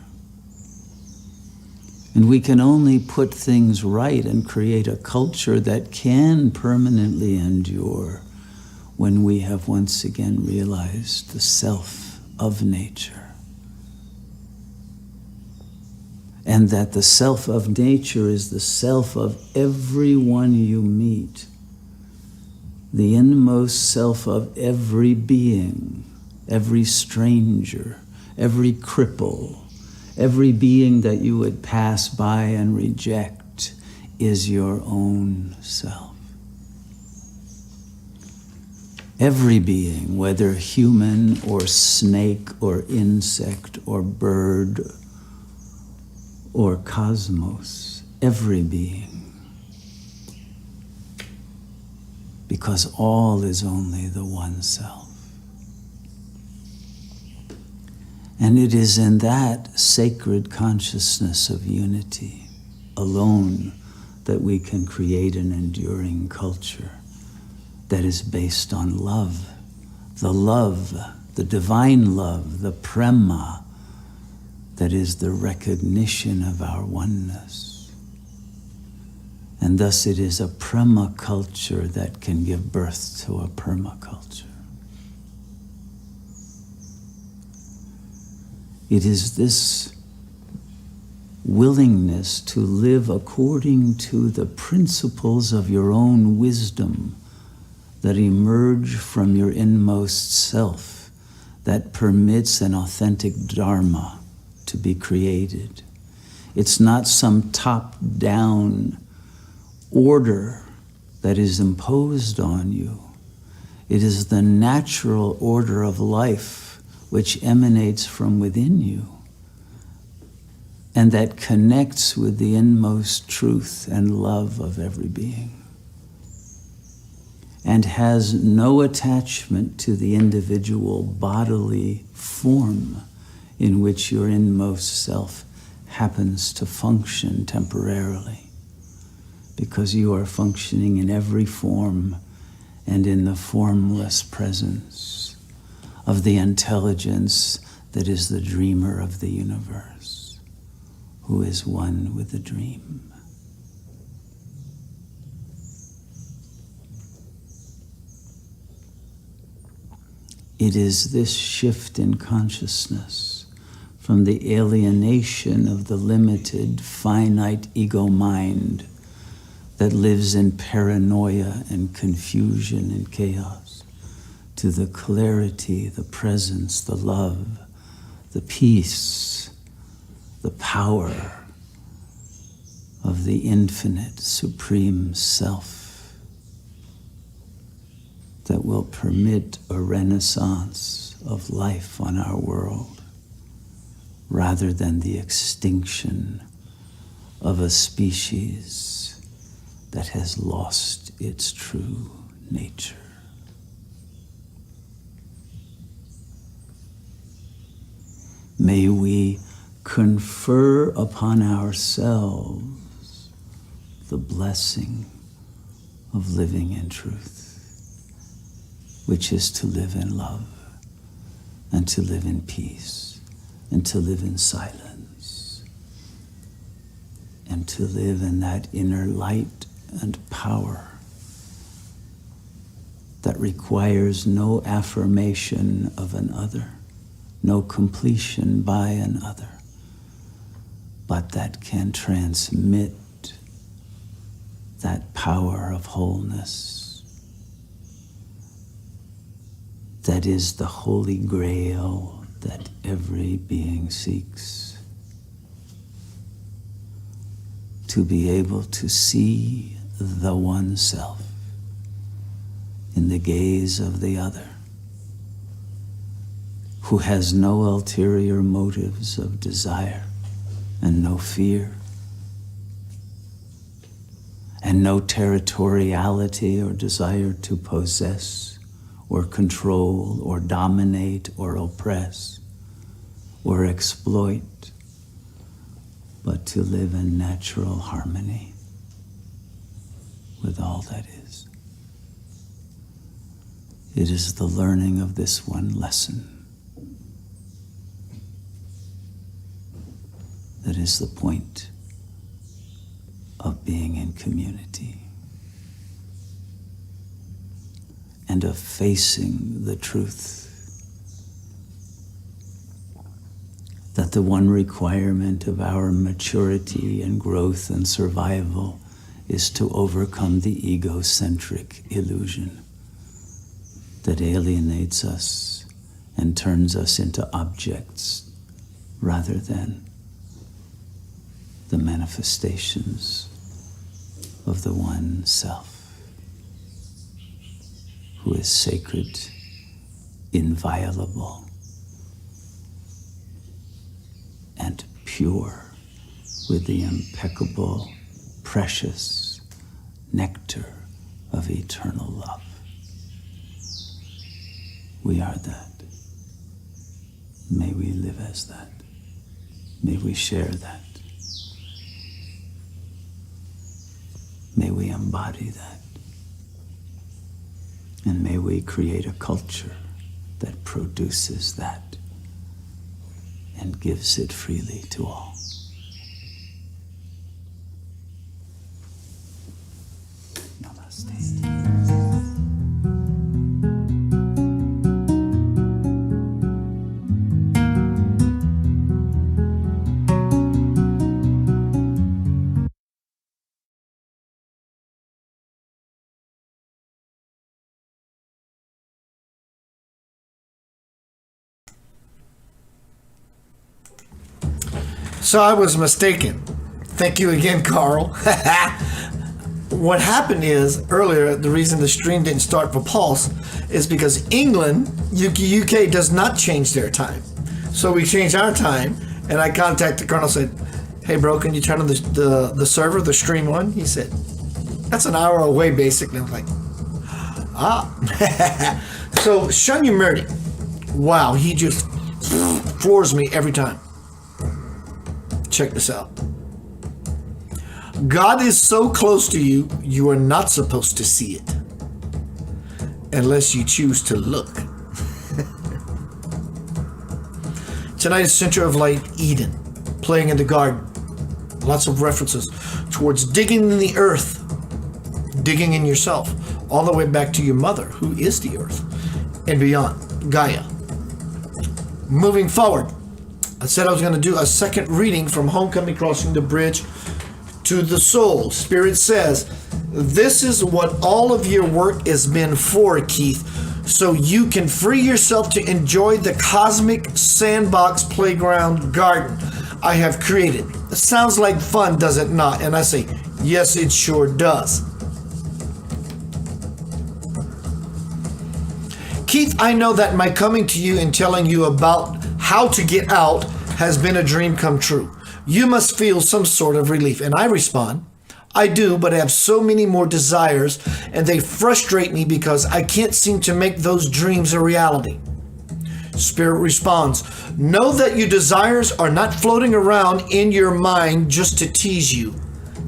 And we can only put things right and create a culture that can permanently endure when we have once again realized the self of nature. And that the self of nature is the self of everyone you meet, the inmost self of every being, every stranger, every cripple, every being that you would pass by and reject is your own self. Every being, whether human or snake or insect or bird or cosmos, every being. Because all is only the one self. And it is in that sacred consciousness of unity alone that we can create an enduring culture that is based on love, the divine love, the prema, that is the recognition of our oneness. And thus it is a permaculture that can give birth to a permaculture. It is this willingness to live according to the principles of your own wisdom that emerge from your inmost self that permits an authentic dharma to be created. It's not some top-down order that is imposed on you. It is the natural order of life which emanates from within you and that connects with the inmost truth and love of every being and has no attachment to the individual bodily form in which your inmost self happens to function temporarily, because you are functioning in every form and in the formless presence of the intelligence that is the dreamer of the universe, who is one with the dream. It is this shift in consciousness from the alienation of the limited, finite ego mind that lives in paranoia and confusion and chaos, to the clarity, the presence, the love, the peace, the power of the infinite, supreme self that will permit a renaissance of life on our world rather than the extinction of a species that has lost its true nature. May we confer upon ourselves the blessing of living in truth, which is to live in love and to live in peace and to live in silence and to live in that inner light and power that requires no affirmation of an other, no completion by an other, but that can transmit that power of wholeness that is the holy grail that every being seeks. To be able to see the one self in the gaze of the other, who has no ulterior motives of desire and no fear and no territoriality or desire to possess or control or dominate or oppress or exploit, but to live in natural harmony with all that is. It is the learning of this one lesson that is the point of being in community and of facing the truth that the one requirement of our maturity and growth and survival is to overcome the egocentric illusion that alienates us and turns us into objects rather than the manifestations of the one self, who is sacred, inviolable, and pure with the impeccable, precious nectar of eternal love. We are that. May we live as that. May we share that. May we embody that. And may we create a culture that produces that and gives it freely to all. Namaste. So I was mistaken. Thank you again, Carl. What happened is, earlier, the reason the stream didn't start for Pulse is because England, UK does not change their time. So we changed our time, and I contacted Colonel, said, hey bro, can you turn on the server, the stream on? He said, that's an hour away, basically. I was like, So Shunyamurti, wow, he just floors me every time. Check this out. God is so close to you, you are not supposed to see it unless you choose to look. Tonight's Center of Light, Eden, playing in the garden. Lots of references towards digging in the earth, digging in yourself, all the way back to your mother, who is the earth, and beyond, Gaia. Moving forward, I said I was going to do a second reading from Homecoming Crossing the Bridge to the Soul. Spirit says, this is what all of your work has been for, Keith, so you can free yourself to enjoy the cosmic sandbox playground garden I have created. It sounds like fun, does it not? And I say, yes, it sure does. Keith, I know that my coming to you and telling you about how to get out has been a dream come true. You must feel some sort of relief. And I respond, I do, but I have so many more desires, and they frustrate me because I can't seem to make those dreams a reality. Spirit responds, know that your desires are not floating around in your mind just to tease you.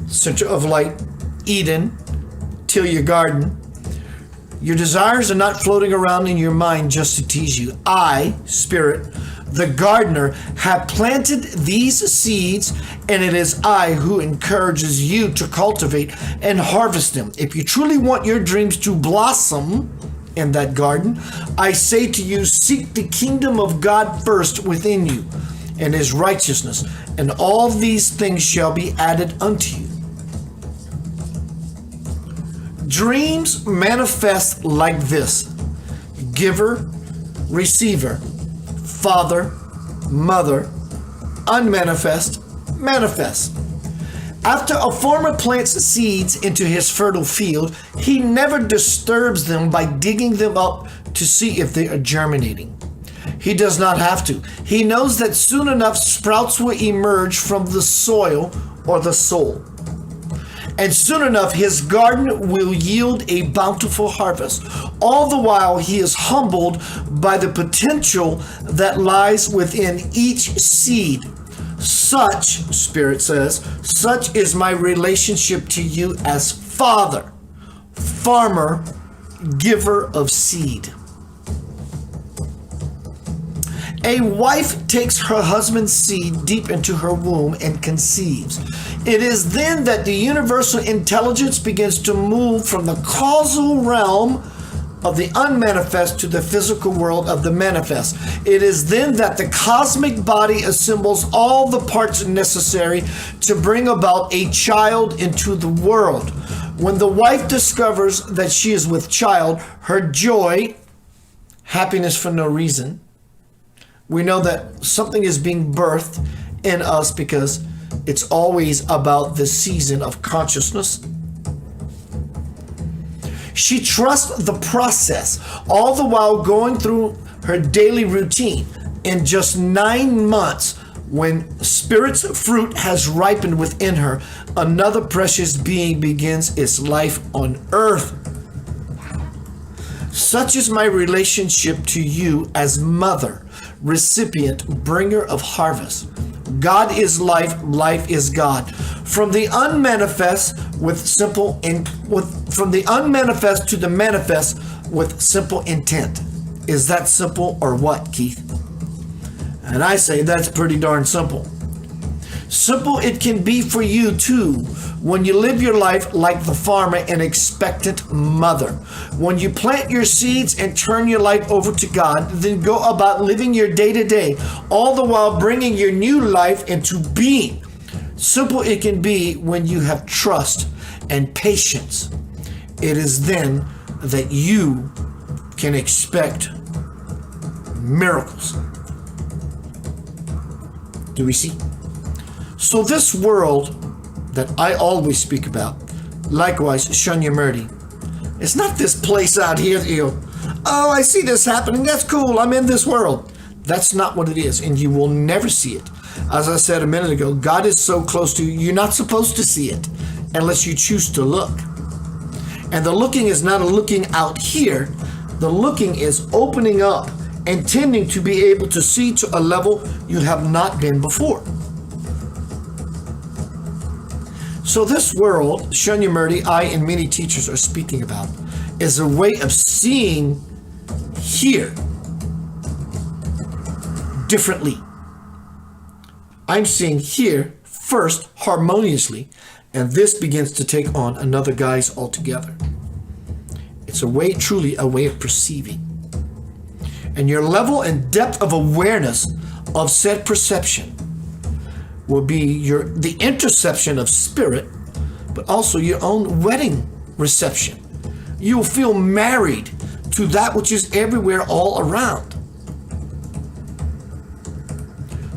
Center of Light, Eden, till your garden. Your desires are not floating around in your mind just to tease you. I, Spirit, the gardener, have planted these seeds, and it is I who encourages you to cultivate and harvest them. If you truly want your dreams to blossom in that garden, I say to you, seek the kingdom of God first within you and his righteousness, and all these things shall be added unto you. Dreams manifest like this: giver, receiver, father, mother, unmanifest, manifest. After a farmer plants seeds into his fertile field, he never disturbs them by digging them up to see if they are germinating. He does not have to. He knows that soon enough sprouts will emerge from the soil or the soul. And soon enough his garden will yield a bountiful harvest. All the while he is humbled by the potential that lies within each seed. Such, Spirit says, such is my relationship to you as father, farmer, giver of seed. A wife takes her husband's seed deep into her womb and conceives. It is then that the universal intelligence begins to move from the causal realm of the unmanifest to the physical world of the manifest. It is then that the cosmic body assembles all the parts necessary to bring about a child into the world. When the wife discovers that she is with child, her joy, happiness for no reason, we know that something is being birthed in us because it's always about the season of consciousness. She trusts the process, all the while going through her daily routine. In just 9 months, when Spirit's fruit has ripened within her, another precious being begins its life on earth. Such is my relationship to you as mother, recipient, bringer of harvest. God is life, life is God. From the unmanifest from the unmanifest to the manifest with simple intent. Is that simple or what, Keith? And I say that's pretty darn simple. Simple it can be for you too when you live your life like the farmer and expectant mother. When you plant your seeds and turn your life over to God, then go about living your day to day, all the while bringing your new life into being. Simple it can be when you have trust and patience. It is then that you can expect miracles. Do we see? So this world that I always speak about, likewise Shunyamurti, it's not this place out here that you, oh, I see this happening, that's cool, I'm in this world. That's not what it is, and you will never see it. As I said a minute ago, God is so close to you, you're not supposed to see it unless you choose to look. And the looking is not a looking out here. The looking is opening up and tending to be able to see to a level you have not been before. So this world, Shunyamurti, I and many teachers are speaking about, is a way of seeing here differently. I'm seeing here first harmoniously, and this begins to take on another guise altogether. It's a way, truly a way of perceiving. And your level and depth of awareness of said perception will be the interception of spirit, but also your own wedding reception. You'll feel married to that which is everywhere all around.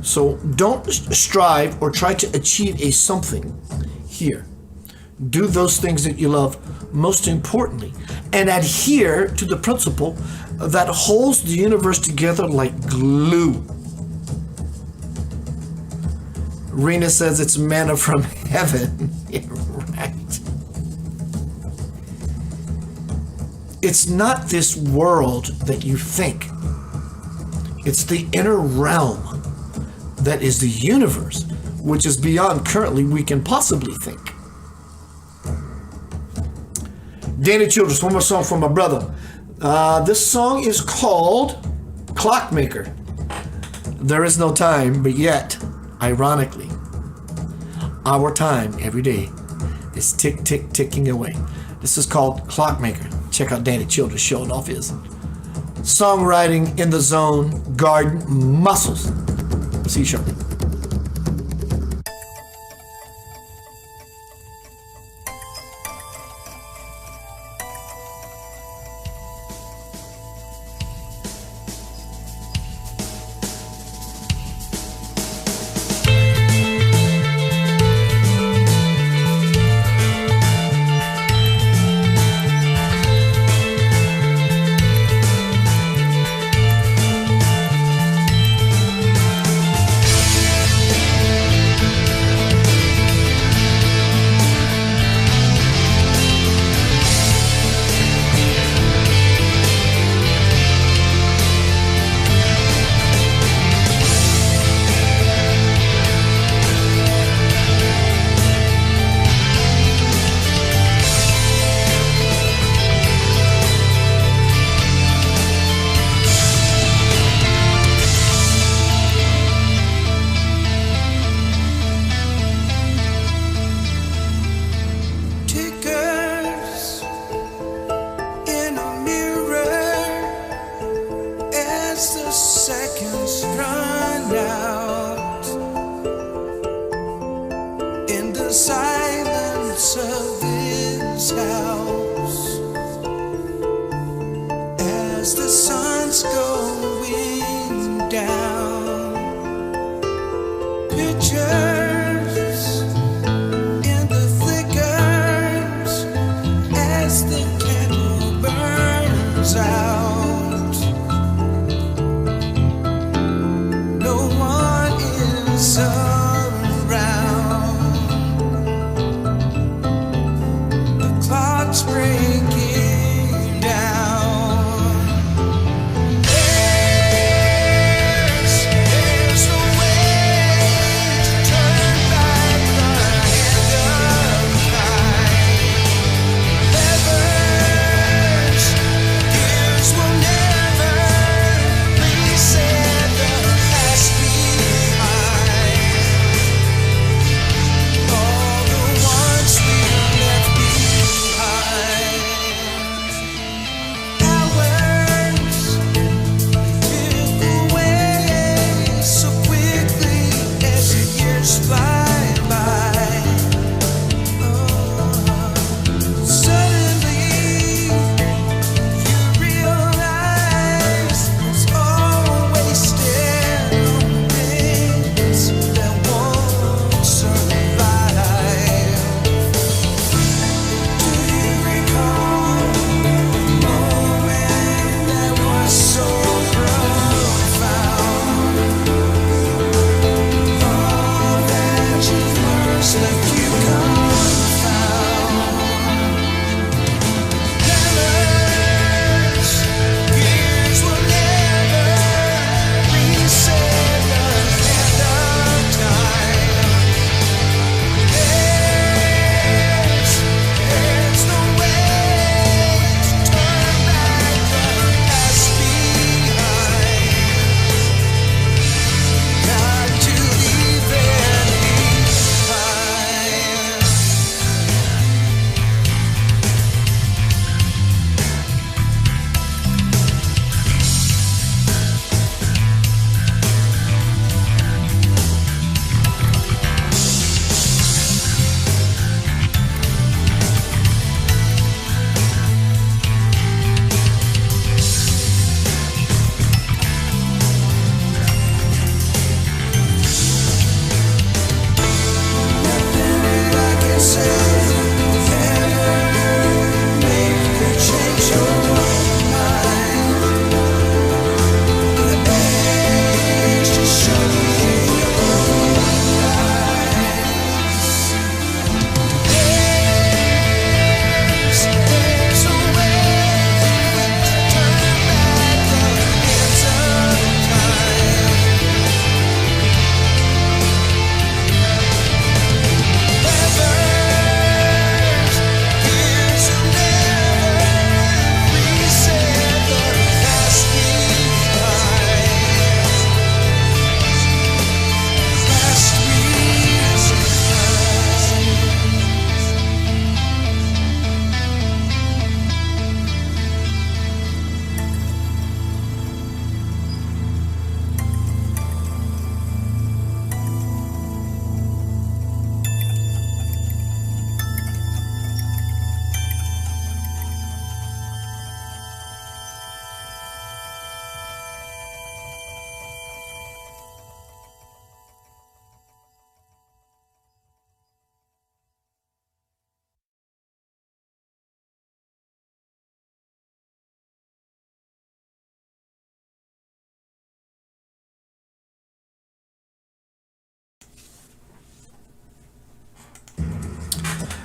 So don't strive or try to achieve a something here. Do those things that you love most importantly, and adhere to the principle that holds the universe together like glue. Rena says it's manna from heaven. Yeah, right. It's not this world that you think. It's the inner realm that is the universe, which is beyond currently we can possibly think. Danny Childress, one more song from my brother. This song is called Clockmaker. There is no time, but yet, ironically, our time every day is ticking away. This is called Clockmaker. Check out Danny Childers showing off his songwriting in the zone, garden muscles. See you shortly. There's a way to turn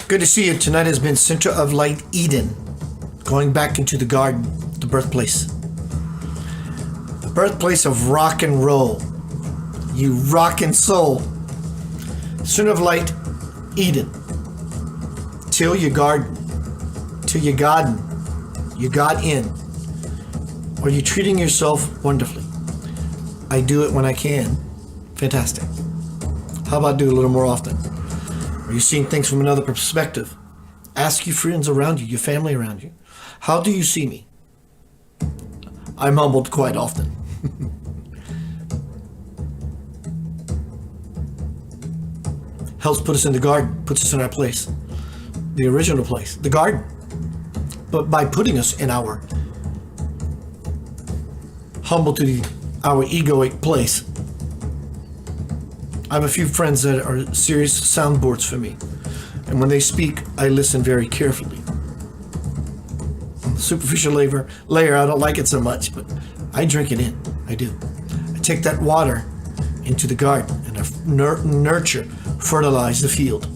Good to see you. Tonight has been Center of Light Eden. Going back into the garden, the birthplace. The birthplace of rock and roll. You rockin' soul. Center of Light Eden. Till your garden. Till your garden. You got in. Are you treating yourself wonderfully? I do it when I can. Fantastic. How about do it a little more often? Are you seeing things from another perspective? Ask your friends around you, your family around you. How do you see me? I'm humbled quite often. Helps put us in the garden, puts us in our place. The original place, the garden. But by putting us in our humble to our egoic place. I have a few friends that are serious soundboards for me. And when they speak, I listen very carefully. Superficial layer, I don't like it so much, but I drink it in. I do. I take that water into the garden and I nurture, fertilize the field.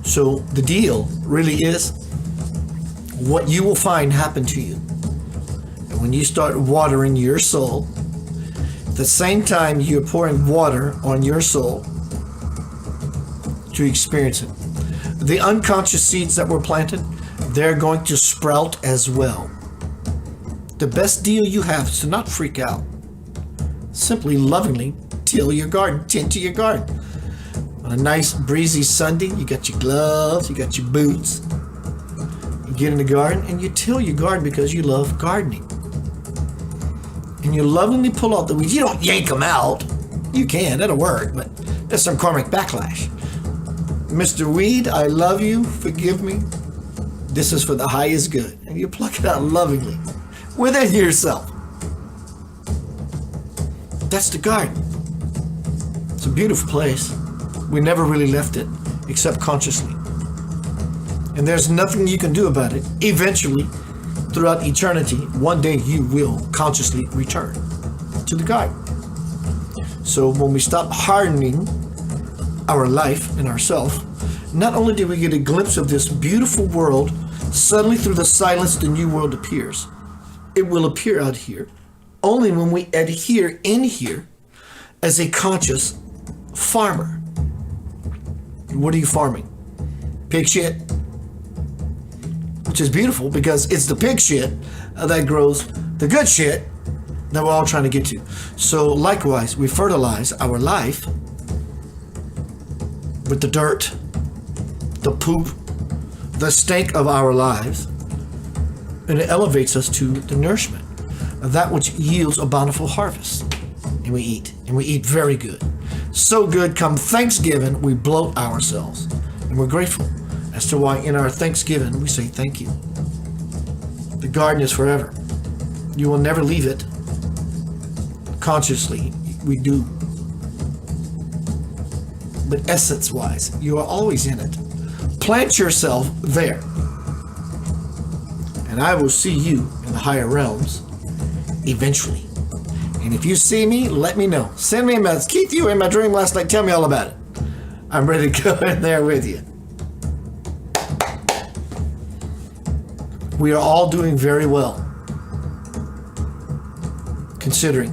So the deal really is what you will find happen to you. And when you start watering your soul, at the same time you're pouring water on your soul to experience it. The unconscious seeds that were planted, they're going to sprout as well. The best deal you have is to not freak out. Simply lovingly till your garden, tend to your garden. On a nice breezy Sunday, you got your gloves, you got your boots. You get in the garden and you till your garden because you love gardening. And you lovingly pull out the weeds. You don't yank them out. You can, that'll work, but there's some karmic backlash. Mr. Weed, I love you, forgive me. This is for the highest good. And you pluck it out lovingly within yourself. That's the garden. It's a beautiful place. We never really left it, except consciously. And there's nothing you can do about it. Eventually, throughout eternity, one day you will consciously return to the garden. So when we stop hardening our life and ourselves, not only do we get a glimpse of this beautiful world, suddenly through the silence the new world appears. It will appear out here only when we adhere in here as a conscious farmer. What are you farming? Pig shit. Which is beautiful because it's the pig shit that grows the good shit that we're all trying to get to. So likewise, we fertilize our life with the dirt, the poop, the stank of our lives, and it elevates us to the nourishment of that which yields a bountiful harvest. And we eat very good. So good, come Thanksgiving, we bloat ourselves. And we're grateful as to why in our Thanksgiving we say thank you. The garden is forever. You will never leave it. Consciously, we do. But essence-wise, you are always in it. Plant yourself there. And I will see you in the higher realms eventually. And if you see me, let me know. Send me a message. Keith, you were in my dream last night. Tell me all about it. I'm ready to go in there with you. We are all doing very well. Considering.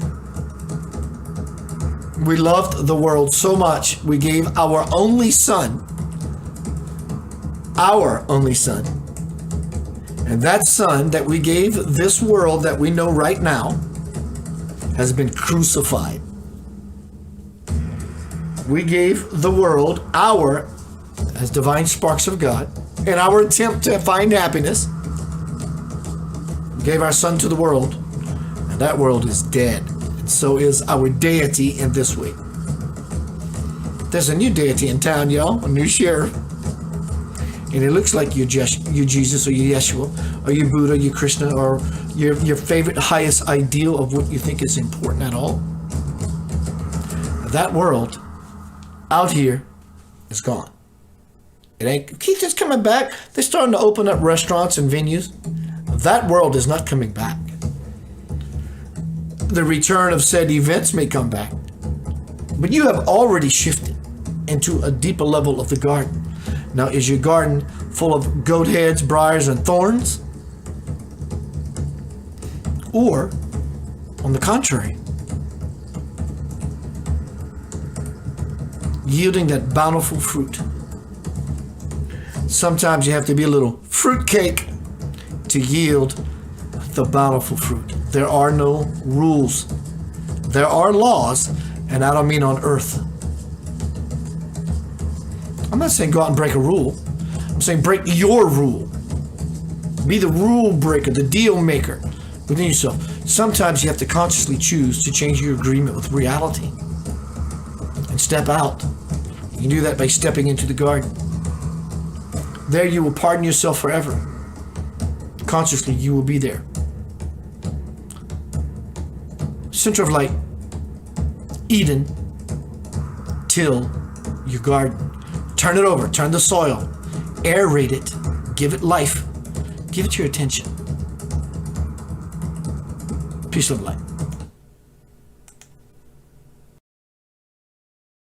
We loved the world so much, we gave our only son. And that son that we gave this world that we know right now has been crucified. We gave the world as divine sparks of God, in our attempt to find happiness, we gave our son to the world, and that world is dead. And so is our deity in this week. There's a new deity in town, y'all, a new sheriff. And it looks like you Jesus or you Yeshua or you Buddha, you Krishna, or your favorite highest ideal of what you think is important at all. That world out here is gone. It ain't. Keith is coming back. They're starting to open up restaurants and venues. That world is not coming back. The return of said events may come back, but you have already shifted. into a deeper level of the garden. Now, is your garden full of goat heads, briars, and thorns? Or, on the contrary, yielding that bountiful fruit? Sometimes you have to be a little fruitcake to yield the bountiful fruit. There are no rules. There are laws, and I don't mean on earth. I'm not saying go out and break a rule. I'm saying break your rule. Be the rule breaker, the deal maker within yourself. Sometimes you have to consciously choose to change your agreement with reality and step out. You can do that by stepping into the garden. There you will pardon yourself forever. Consciously, you will be there. Center of light, Eden, till your garden. Turn it over, turn the soil, aerate it, give it life, give it your attention. Peace of light.